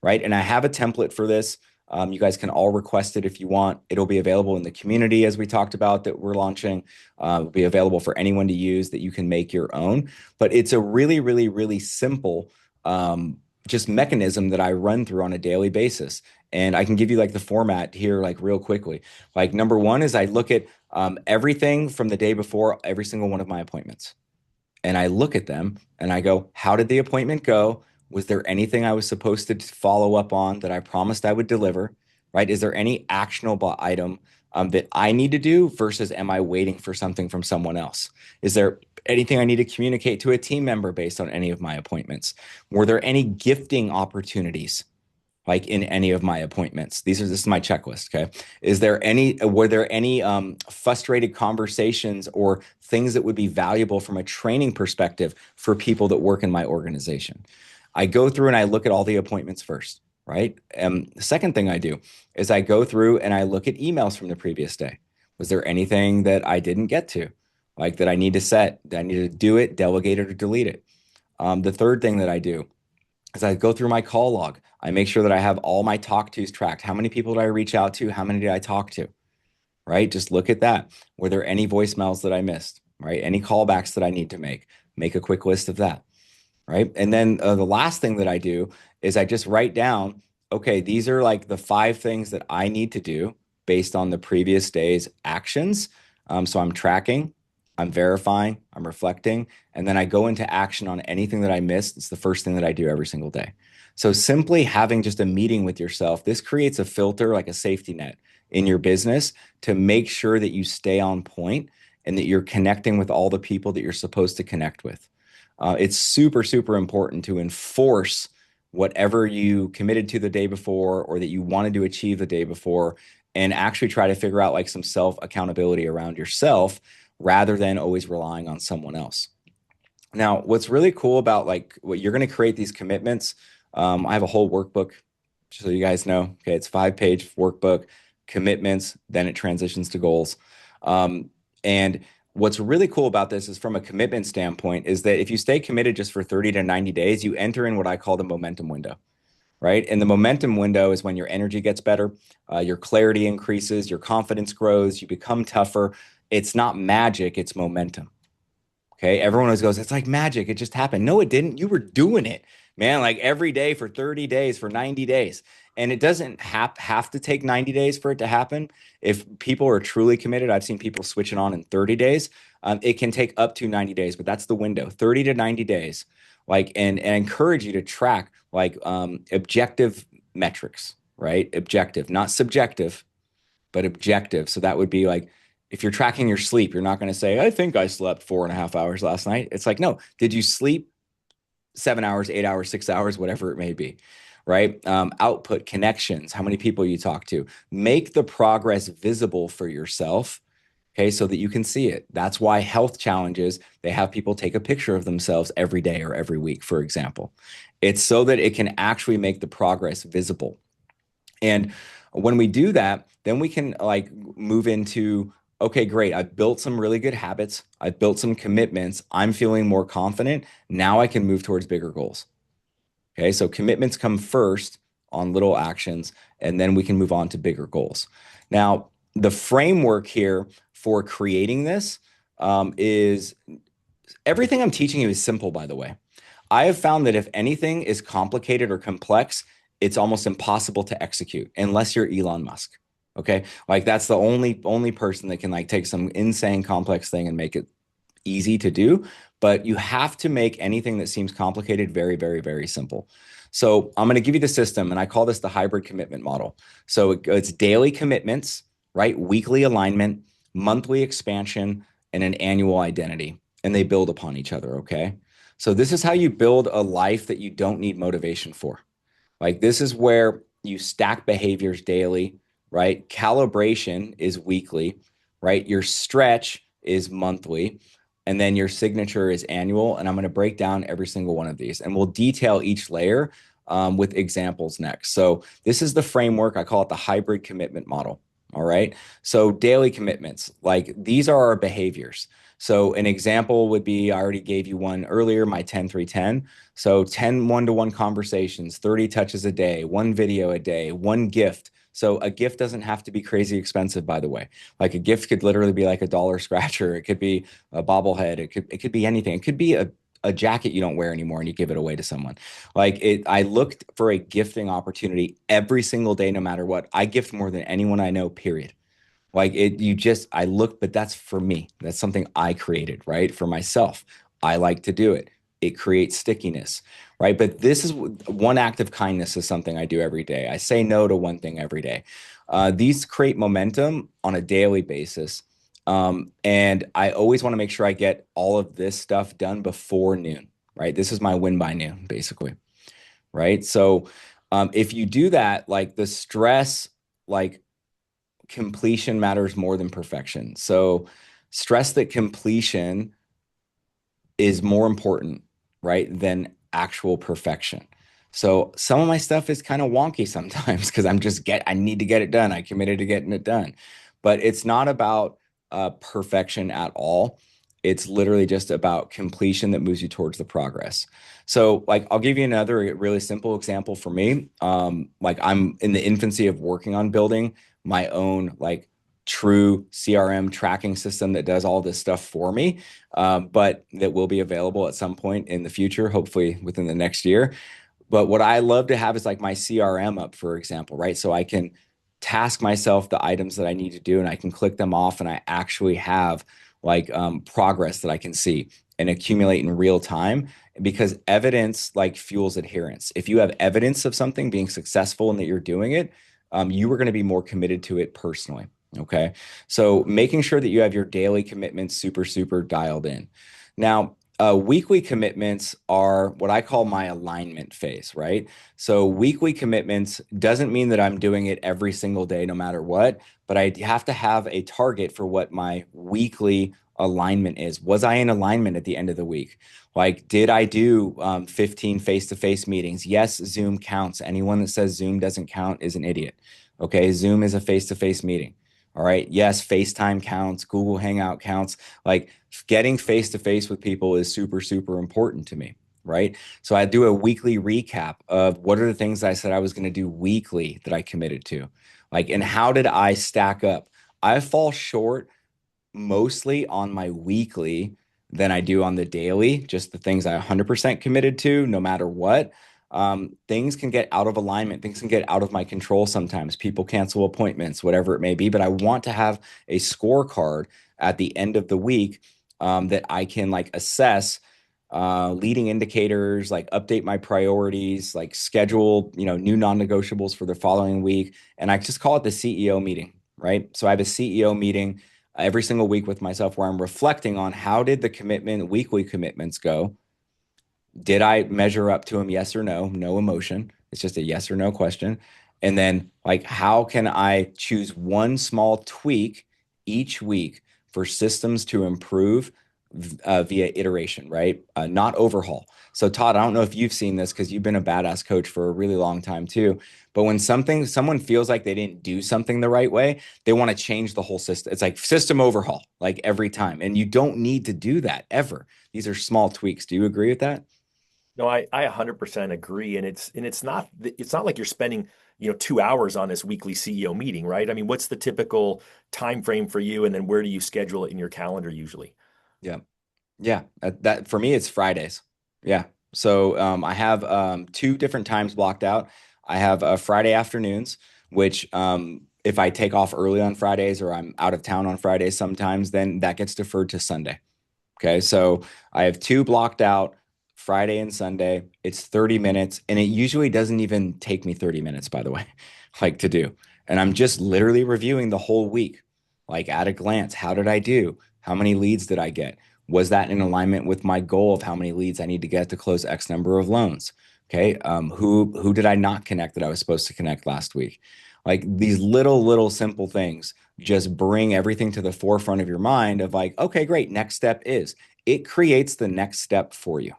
right? And I have a template for this. You guys can all request it if you want. It'll be available in the community, as we talked about, that we're launching. It'll be available for anyone to use that you can make your own. But it's a really, really, really simple just mechanism that I run through on a daily basis. And I can give you like the format here, like real quickly. Like number one is I look at everything from the day before every single one of my appointments. And I look at them and I go, how did the appointment go? Was there anything I was supposed to follow up on that I promised I would deliver? Right? Is there any actionable item that I need to do versus am I waiting for something from someone else? Is there anything I need to communicate to a team member based on any of my appointments? Were there any gifting opportunities like in any of my appointments? This is my checklist. Okay. Were there any frustrated conversations or things that would be valuable from a training perspective for people that work in my organization? I go through and I look at all the appointments first, right? The second thing I do is I go through and I look at emails from the previous day. Was there anything that I didn't get to, like that I need to set, that I need to do it, delegate it, or delete it? The third thing that I do is I go through my call log. I make sure that I have all my talk tos tracked. How many people did I reach out to? How many did I talk to? Right? Just look at that. Were there any voicemails that I missed? Right? Any callbacks that I need to make? Make a quick list of that. Right? And then the last thing that I do is I just write down, okay, these are like the 5 things that I need to do based on the previous day's actions. So I'm tracking, I'm verifying, I'm reflecting, and then I go into action on anything that I missed. It's the first thing that I do every single day. So simply having just a meeting with yourself, this creates a filter, like a safety net in your business to make sure that you stay on point and that you're connecting with all the people that you're supposed to connect with. It's super, super important to enforce whatever you committed to the day before or that you wanted to achieve the day before, and actually try to figure out like some self accountability around yourself rather than always relying on someone else. Now, what's really cool about like what you're going to create these commitments, I have a whole workbook so you guys know, okay, it's 5-page workbook, commitments, then it transitions to goals. And what's really cool about this is from a commitment standpoint is that if you stay committed just for 30 to 90 days, you enter in what I call the momentum window, right? And the momentum window is when your energy gets better, your clarity increases, your confidence grows, you become tougher. It's not magic, it's momentum. Okay. Everyone always goes, it's like magic. It just happened. No, it didn't. You were doing it, man, like every day for 30 days, for 90 days. And it doesn't have to take 90 days for it to happen. If people are truly committed, I've seen people switch it on in 30 days. It can take up to 90 days, but that's the window, 30 to 90 days. Like, and encourage you to track like objective metrics, right? Objective, not subjective, but objective. So that would be like, if you're tracking your sleep, you're not going to say, I think I slept 4.5 hours last night. It's like, no, did you sleep 7 hours, 8 hours, 6 hours, whatever it may be, right? Output, connections, how many people you talk to. Make the progress visible for yourself, okay, so that you can see it. That's why health challenges, they have people take a picture of themselves every day or every week, for example. It's so that it can actually make the progress visible. And when we do that, then we can like move into, okay, great. I've built some really good habits. I've built some commitments. I'm feeling more confident. Now I can move towards bigger goals. Okay. So commitments come first on little actions, and then we can move on to bigger goals. Now, the framework here for creating this is everything I'm teaching you is simple, by the way. I have found that if anything is complicated or complex, it's almost impossible to execute unless you're Elon Musk. Okay. Like that's the only person that can like take some insane complex thing and make it easy to do. But you have to make anything that seems complicated very, very, very simple. So I'm going to give you the system, and I call this the hybrid commitment model. So it's daily commitments, right? Weekly alignment, monthly expansion, and an annual identity. And they build upon each other. Okay. So this is how you build a life that you don't need motivation for. Like this is where you stack behaviors daily, right? Calibration is weekly, right? Your stretch is monthly, and then your signature is annual. And I'm going to break down every single one of these, and we'll detail each layer with examples next. So this is the framework. I call it the hybrid commitment model. All right. So daily commitments, like these are our behaviors. So an example would be, I already gave you one earlier, my 10-3-10. So 10 one-to-one conversations, 30 touches a day, one video a day, one gift. So a gift doesn't have to be crazy expensive, by the way. Like a gift could literally be like a dollar scratcher. It could be a bobblehead. It could be anything. It could be a jacket you don't wear anymore and you give it away to someone. Like it, I looked for a gifting opportunity every single day, no matter what. I gift more than anyone I know, period. Like it, I look, but that's for me. That's something I created, right? For myself. I like to do it. It creates stickiness, right? But this is one act of kindness is something I do every day. I say no to one thing every day. These create momentum on a daily basis. And I always want to make sure I get all of this stuff done before noon, right? This is my win by noon, basically, right? So if you do that, like the stress, like completion matters more than perfection. So stress that completion is more important, right, than actual perfection. So some of my stuff is kind of wonky sometimes because I need to get it done. I committed to getting it done. But it's not about perfection at all. It's literally just about completion that moves you towards the progress. So like I'll give you another really simple example for me. Like I'm in the infancy of working on building my own like true CRM tracking system that does all this stuff for me, but that will be available at some point in the future, hopefully within the next year. But what I love to have is like my CRM up, for example, right? So I can task myself the items that I need to do and I can click them off and I actually have like progress that I can see and accumulate in real time because evidence like fuels adherence. If you have evidence of something being successful and that you're doing it, you are going to be more committed to it personally. Okay. So making sure that you have your daily commitments super, super dialed in. Now, Weekly commitments are what I call my alignment phase, right? So weekly commitments doesn't mean that I'm doing it every single day, no matter what, but I have to have a target for what my weekly alignment is. Was I in alignment at the end of the week? Like, did I do 15 face-to-face meetings? Yes, Zoom counts. Anyone that says Zoom doesn't count is an idiot. Okay, Zoom is a face-to-face meeting. All right. Yes, FaceTime counts, Google Hangout counts. Like getting face to face with people is super, super important to me. Right. So I do a weekly recap of what are the things I said I was going to do weekly that I committed to. Like, and how did I stack up? I fall short mostly on my weekly than I do on the daily, just the things I 100% committed to, no matter what. Things can get out of alignment. Things can get out of my control sometimes. People cancel appointments, whatever it may be. But I want to have a scorecard at the end of the week that I can like assess leading indicators, like update my priorities, like schedule, new non-negotiables for the following week. And I just call it the CEO meeting, right? So I have a CEO meeting every single week with myself where I'm reflecting on how did the weekly commitments go? Did I measure up to them? Yes or no? No emotion. It's just a yes or no question. And then, like, how can I choose one small tweak each week for systems to improve via iteration, right? Not overhaul. So, Todd, I don't know if you've seen this because you've been a badass coach for a really long time too. But when someone feels like they didn't do something the right way, they want to change the whole system. It's like system overhaul, like every time. And you don't need to do that ever. These are small tweaks. Do you agree with that? No, I 100% agree, and it's not like you're spending 2 hours on this weekly CEO meeting, right? I mean, what's the typical time frame for you, and then where do you schedule it in your calendar usually? Yeah. Yeah. That for me, it's Fridays. Yeah. So I have two different times blocked out. I have Friday afternoons, which if I take off early on Fridays or I'm out of town on Fridays sometimes, then that gets deferred to Sunday. Okay. So I have two blocked out Friday and Sunday. It's 30 minutes, and it usually doesn't even take me 30 minutes, by the way, like to do. And I'm just literally reviewing the whole week, like at a glance. How did I do? How many leads did I get? Was that in alignment with my goal of how many leads I need to get to close X number of loans? Okay. Who did I not connect that I was supposed to connect last week? Like these little simple things just bring everything to the forefront of your mind of like, okay, great. Next step is it creates the next step for you.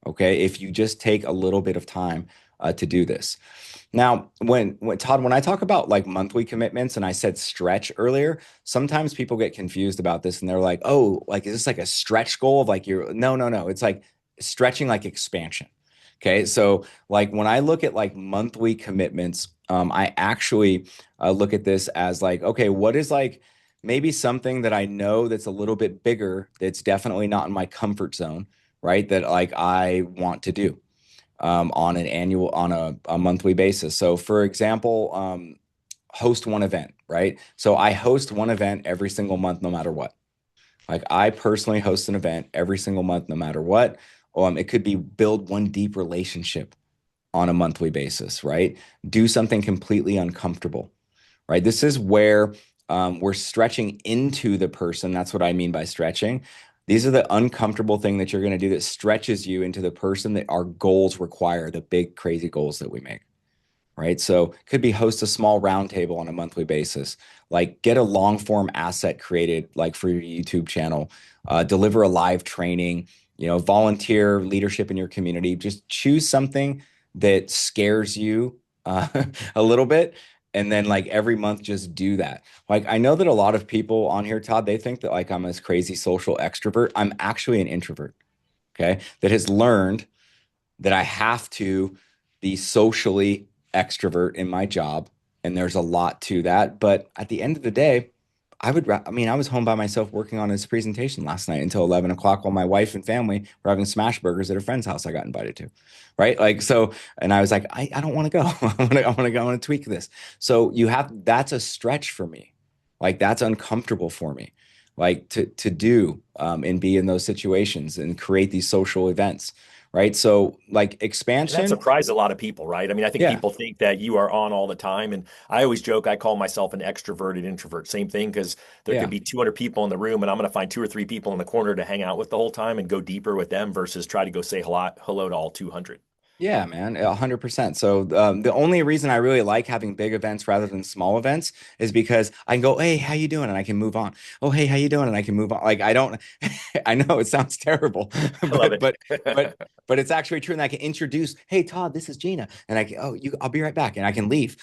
Okay. If you just take a little bit of time to do this. Now, when Todd, when I talk about like monthly commitments and I said stretch earlier, sometimes people get confused about this and they're like, oh, like, is this like a stretch goal of like your, no, no, no. It's like stretching like expansion. Okay. So like when I look at like monthly commitments, I actually look at this as like, okay, what is like maybe something that I know that's a little bit bigger, that's definitely not in my comfort zone, right? That like I want to do on a monthly basis. So for example, host one event, right? So I host one event every single month, no matter what. Like I personally host an event every single month, no matter what. It could be build one deep relationship on a monthly basis, right? Do something completely uncomfortable, right? This is where we're stretching into the person. That's what I mean by stretching. These are the uncomfortable thing that you're going to do that stretches you into the person that our goals require, the big crazy goals that we make, right? So it could be host a small roundtable on a monthly basis, like get a long form asset created like for your YouTube channel, deliver a live training, volunteer leadership in your community. Just choose something that scares you a little bit. And then like every month, just do that. Like I know that a lot of people on here, Todd, they think that like I'm this crazy social extrovert. I'm actually an introvert, okay, that has learned that I have to be socially extrovert in my job. And there's a lot to that. But at the end of the day, I was home by myself working on this presentation last night until 11 o'clock while my wife and family were having smash burgers at a friend's house I got invited to. Right. Like, so, and I was like, I don't want to go. I want to go. I want to tweak this. So that's a stretch for me. Like, that's uncomfortable for me, like to do and be in those situations and create these social events. right? So like And that expansion, surprised a lot of people, right? I mean, I think yeah, people think that you are on all the time. And I always joke, I call myself an extroverted introvert. Same thing, because there could yeah. be 200 people in the room and I'm going to find two or three people in the corner to hang out with the whole time and go deeper with them versus try to go say hello to all 200. Yeah, man, 100%. So the only reason I really like having big events rather than small events is because I can go, hey, how you doing? And I can move on. Oh, hey, how you doing? And I can move on. Like I don't, I know it sounds terrible, I love but it. but it's actually true. And I can introduce, hey, Todd, this is Gina, and I can, oh, I'll be right back, and I can leave.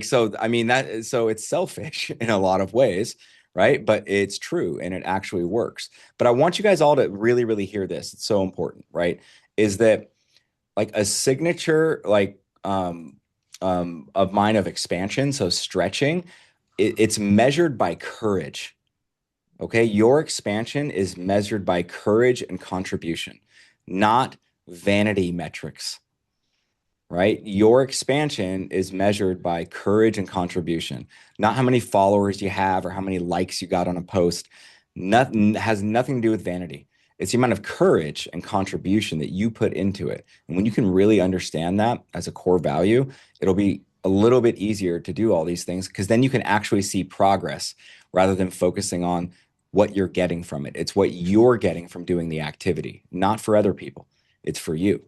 So. I mean so it's selfish in a lot of ways, right? But it's true, and it actually works. But I want you guys all to really, really hear this. It's so important, right? Is that like a signature of mine of expansion, so stretching, it's measured by courage. Okay, your expansion is measured by courage and contribution, not vanity metrics, right? Your expansion is measured by courage and contribution, not how many followers you have or how many likes you got on a post. Nothing has nothing to do with vanity. It's the amount of courage and contribution that you put into it. And when you can really understand that as a core value, it'll be a little bit easier to do all these things because then you can actually see progress rather than focusing on what you're getting from it. It's what you're getting from doing the activity, not for other people. It's for you.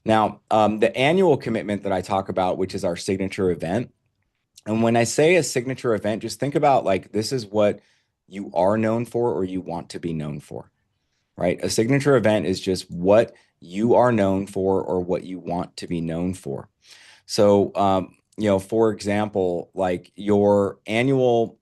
Now, the annual commitment that I talk about, which is our signature event, and when I say a signature event, just think about like this is what you are known for or you want to be known for, right? A signature event is just what you are known for or what you want to be known for. So, for example, like your annual,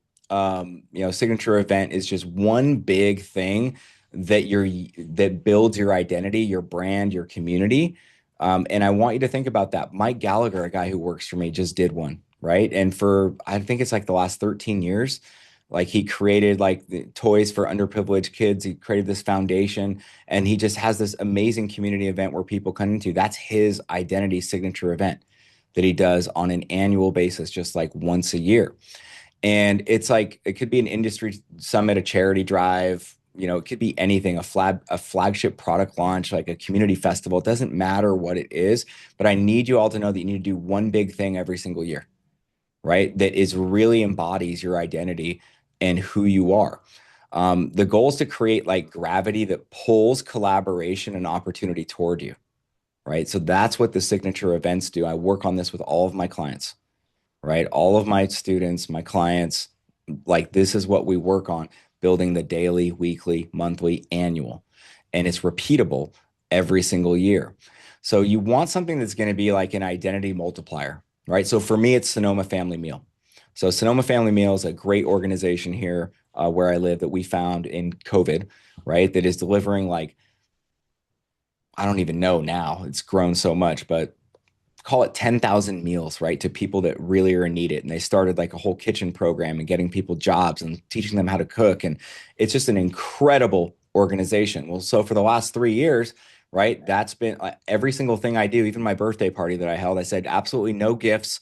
signature event is just one big thing that builds your identity, your brand, your community. And I want you to think about that. Mike Gallagher, a guy who works for me, just did one, right? And for I think it's like the last 13 years, like he created like the toys for underprivileged kids. He created this foundation and he just has this amazing community event where people come into. That's his identity signature event that he does on an annual basis, just like once a year. And it's like it could be an industry summit, a charity drive, it could be anything, a flagship product launch, like a community festival. It doesn't matter what it is, but I need you all to know that you need to do one big thing every single year, right? That is really embodies your identity and who you are. The goal is to create like gravity that pulls collaboration and opportunity toward you, right? So that's what the signature events do. I work on this with all of my clients, right? All of my students, my clients, like this is what we work on, building the daily, weekly, monthly, annual. And it's repeatable every single year. So you want something that's going to be like an identity multiplier, right? So for me, it's Sonoma Family Meal. So Sonoma Family Meal is a great organization here where I live that we found in COVID, right? That is delivering like, I don't even know now, it's grown so much, but call it 10,000 meals, right, to people that really are in need it. And they started like a whole kitchen program and getting people jobs and teaching them how to cook. And it's just an incredible organization. Well, so for the last 3 years, right, that's been every single thing I do, even my birthday party that I held, I said, absolutely no gifts.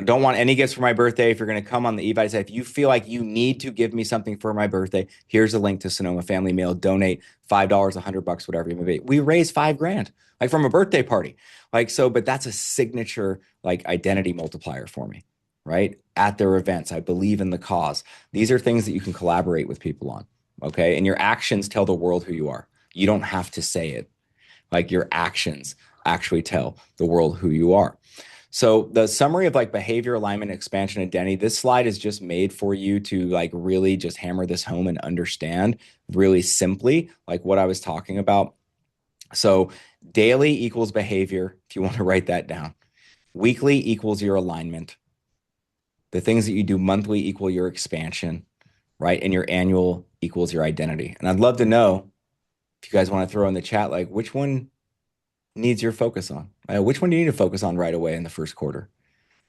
Don't want any gifts for my birthday. If you're going to come on the eve, I said, if you feel like you need to give me something for my birthday, here's a link to Sonoma Family Meal. Donate $5, $100, whatever you may be. We raised $5,000, like from a birthday party. Like, so, but that's a signature like identity multiplier for me, right? At their events, I believe in the cause. These are things that you can collaborate with people on. Okay. And your actions tell the world who you are. You don't have to say it. Like your actions actually tell the world who you are. So the summary of like behavior, alignment, expansion, identity, this slide is just made for you to like really just hammer this home and understand really simply like what I was talking about. So daily equals behavior, if you want to write that down. Weekly equals your alignment. The things that you do monthly equal your expansion, right? And your annual equals your identity. And I'd love to know if you guys want to throw in the chat, like which one needs your focus on? Which one do you need to focus on right away in the first quarter?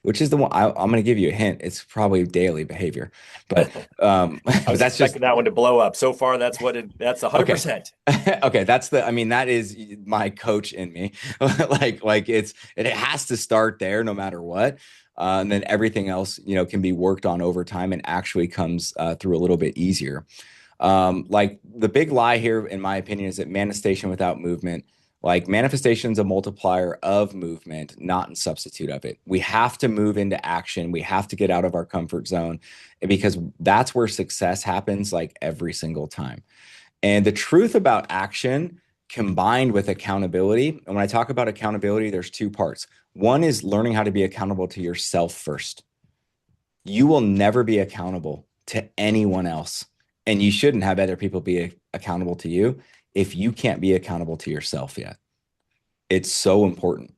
Which is the one I'm going to give you a hint. It's probably daily behavior, but I but was that's just expecting that one to blow up. So far, that's okay. 100%. Okay, I mean, that is my coach in me. like it has to start there no matter what. And then everything else, can be worked on over time and actually comes through a little bit easier. Like the big lie here, in my opinion, is that manifestation without movement Like manifestation is a multiplier of movement, not a substitute of it. We have to move into action. We have to get out of our comfort zone because that's where success happens like every single time. And the truth about action combined with accountability, and when I talk about accountability, there's two parts. One is learning how to be accountable to yourself first. You will never be accountable to anyone else, and you shouldn't have other people be accountable to you if you can't be accountable to yourself yet. It's so important.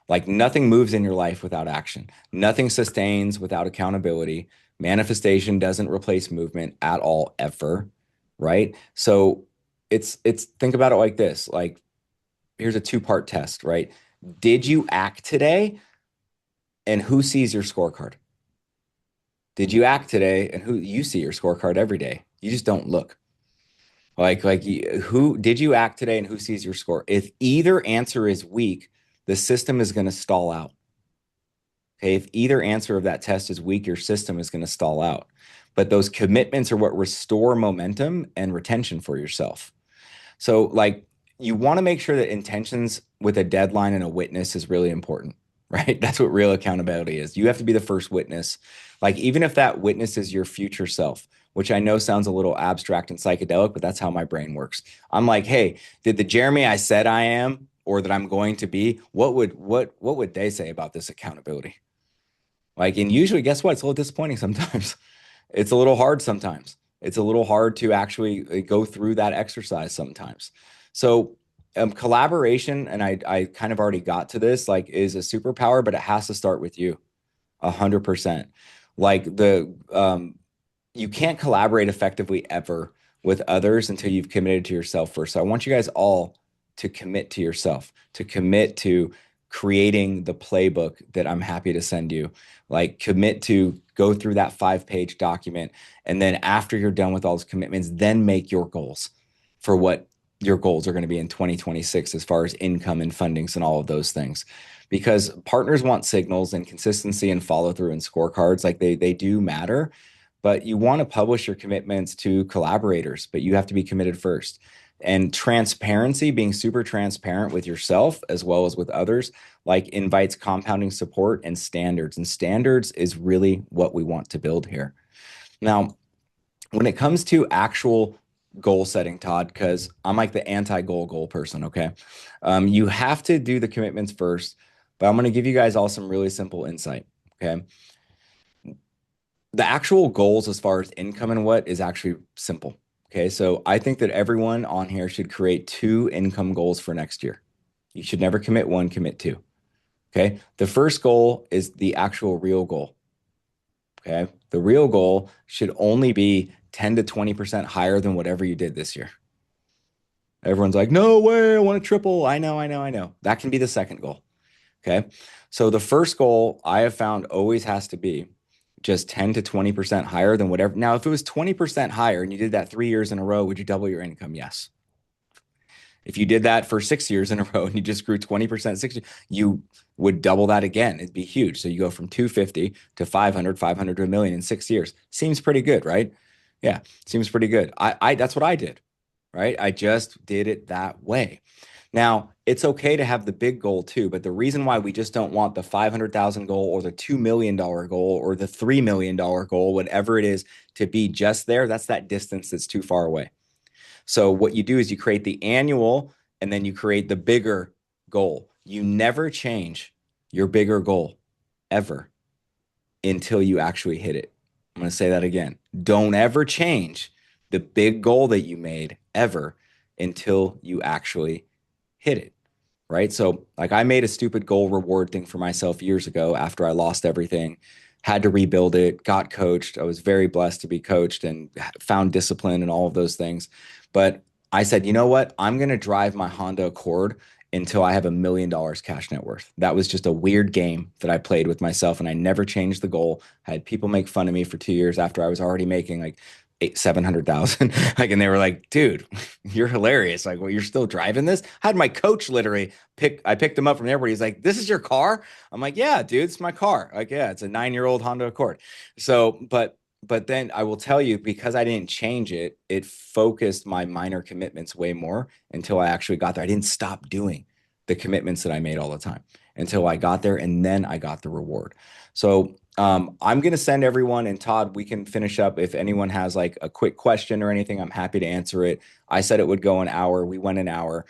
Like nothing moves in your life without action. Nothing sustains without accountability. Manifestation doesn't replace movement at all, ever, right? So it's think about it like this. Like here's a two-part test, right? Did you act today and who sees your scorecard? Did you act today and who you see your scorecard every day? You just don't look. Who did you act today and who sees your score? If either answer is weak, the system is going to stall out. Okay, if either answer of that test is weak, your system is going to stall out. But those commitments are what restore momentum and retention for yourself. So like you want to make sure that intentions with a deadline and a witness is really important, right? That's what real accountability is. You have to be the first witness. Like even if that witness is your future self, which I know sounds a little abstract and psychedelic, but that's how my brain works. I'm like, hey, did the Jeremy I said I am or that I'm going to be, what would they say about this accountability? Like, and usually, guess what? It's a little disappointing sometimes. It's a little hard sometimes. It's a little hard to actually go through that exercise sometimes. So, collaboration, and I kind of already got to this, like, is a superpower, but it has to start with you, 100%. Like you can't collaborate effectively ever with others until you've committed to yourself first. So I want you guys all to commit to yourself, to commit to creating the playbook that I'm happy to send you. Like commit to go through that 5-page document. And then after you're done with all those commitments, then make your goals for what your goals are going to be in 2026 as far as income and fundings and all of those things. Because partners want signals and consistency and follow through and scorecards. Like they do matter, but you want to publish your commitments to collaborators, but you have to be committed first. And transparency, being super transparent with yourself as well as with others, like invites compounding support and standards. And standards is really what we want to build here. Now, when it comes to actual goal setting, Todd, because I'm like the anti-goal person, okay? You have to do the commitments first, but I'm going to give you guys all some really simple insight, okay? The actual goals as far as income and what is actually simple. Okay, so I think that everyone on here should create 2 income goals for next year. You should never commit 1, commit 2. Okay, the first goal is the actual real goal. Okay, the real goal should only be 10 to 20% higher than whatever you did this year. Everyone's like, no way, I want to triple. I know. That can be the second goal. Okay, so the first goal I have found always has to be just 10 to 20% higher than whatever. Now, if it was 20% higher and you did that 3 years in a row, would you double your income? Yes. If you did that for 6 years in a row and you just grew 20%, 60, you would double that again. It'd be huge. So you go from 250 to 500, 500 to a million in 6 years. Seems pretty good, right? Yeah, seems pretty good. I that's what I did, right? I just did it that way. Now, it's okay to have the big goal too, but the reason why we just don't want the 500,000 goal or the $2 million goal or the $3 million goal, whatever it is, to be just there, that's that distance that's too far away. So what you do is you create the annual and then you create the bigger goal. You never change your bigger goal ever until you actually hit it. I'm going to say that again. Don't ever change the big goal that you made ever until you actually hit it, right? So like I made a stupid goal reward thing for myself years ago after I lost everything, had to rebuild it, got coached. I was very blessed to be coached and found discipline and all of those things. But I said, you know what? I'm going to drive my Honda Accord until I have $1 million cash net worth. That was just a weird game that I played with myself and I never changed the goal. I had people make fun of me for 2 years after I was already making like 700,000. Like, and they were like, dude, you're hilarious. Like, well, you're still driving this? I had my coach literally I picked him up from the airport. He's like, this is your car? I'm like, yeah, dude, it's my car. Like, yeah, it's a 9-year-old Honda Accord. So, but but then I will tell you, because I didn't change it, it focused my minor commitments way more until I actually got there. I didn't stop doing the commitments that I made all the time until I got there, and then I got the reward. So I'm going to send everyone, and Todd, we can finish up. If anyone has like a quick question or anything, I'm happy to answer it. I said it would go an hour. We went an hour.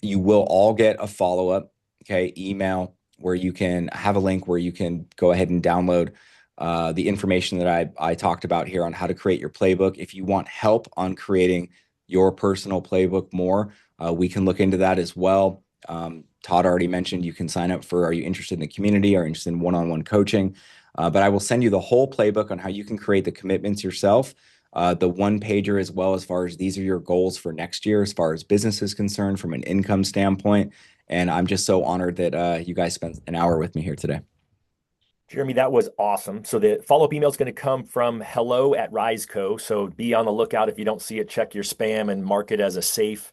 You will all get a follow-up, okay, email where you can have a link where you can go ahead and download the information that I talked about here on how to create your playbook. If you want help on creating your personal playbook more, we can look into that as well. Todd already mentioned you can sign up for, are you interested in the community? Are you interested in one-on-one coaching? But I will send you the whole playbook on how you can create the commitments yourself. The one pager as well, as far as these are your goals for next year, as far as business is concerned from an income standpoint. And I'm just so honored that you guys spent an hour with me here today. Jeremy, that was awesome. So the follow-up email is going to come from hello@RizeCo. So be on the lookout. If you don't see it, check your spam and mark it as a safe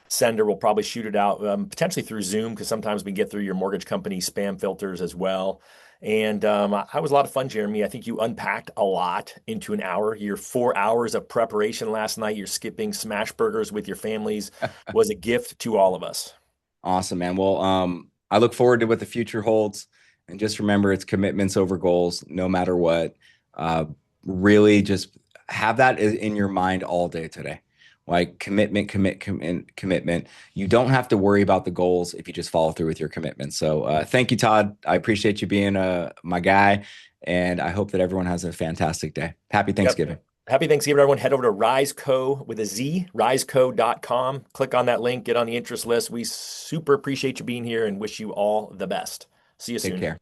sender. We'll probably shoot it out potentially through Zoom, because sometimes we get through your mortgage company spam filters as well. And I was a lot of fun, Jeremy. I think you unpacked a lot into an hour. Your 4 hours of preparation last night, you're skipping smash burgers with your families, was a gift to all of us. Awesome, man. Well, I look forward to what the future holds. And just remember, it's commitments over goals, no matter what. Uh, really just have that in your mind all day today. Like commitment, commitment. You don't have to worry about the goals if you just follow through with your commitments. So thank you, Todd. I appreciate you being my guy. And I hope that everyone has a fantastic day. Happy Thanksgiving. Yep. Happy Thanksgiving, everyone. Head over to RizeCo with a Z, rizeco.com. Click on that link, get on the interest list. We super appreciate you being here and wish you all the best. See you Take soon. care.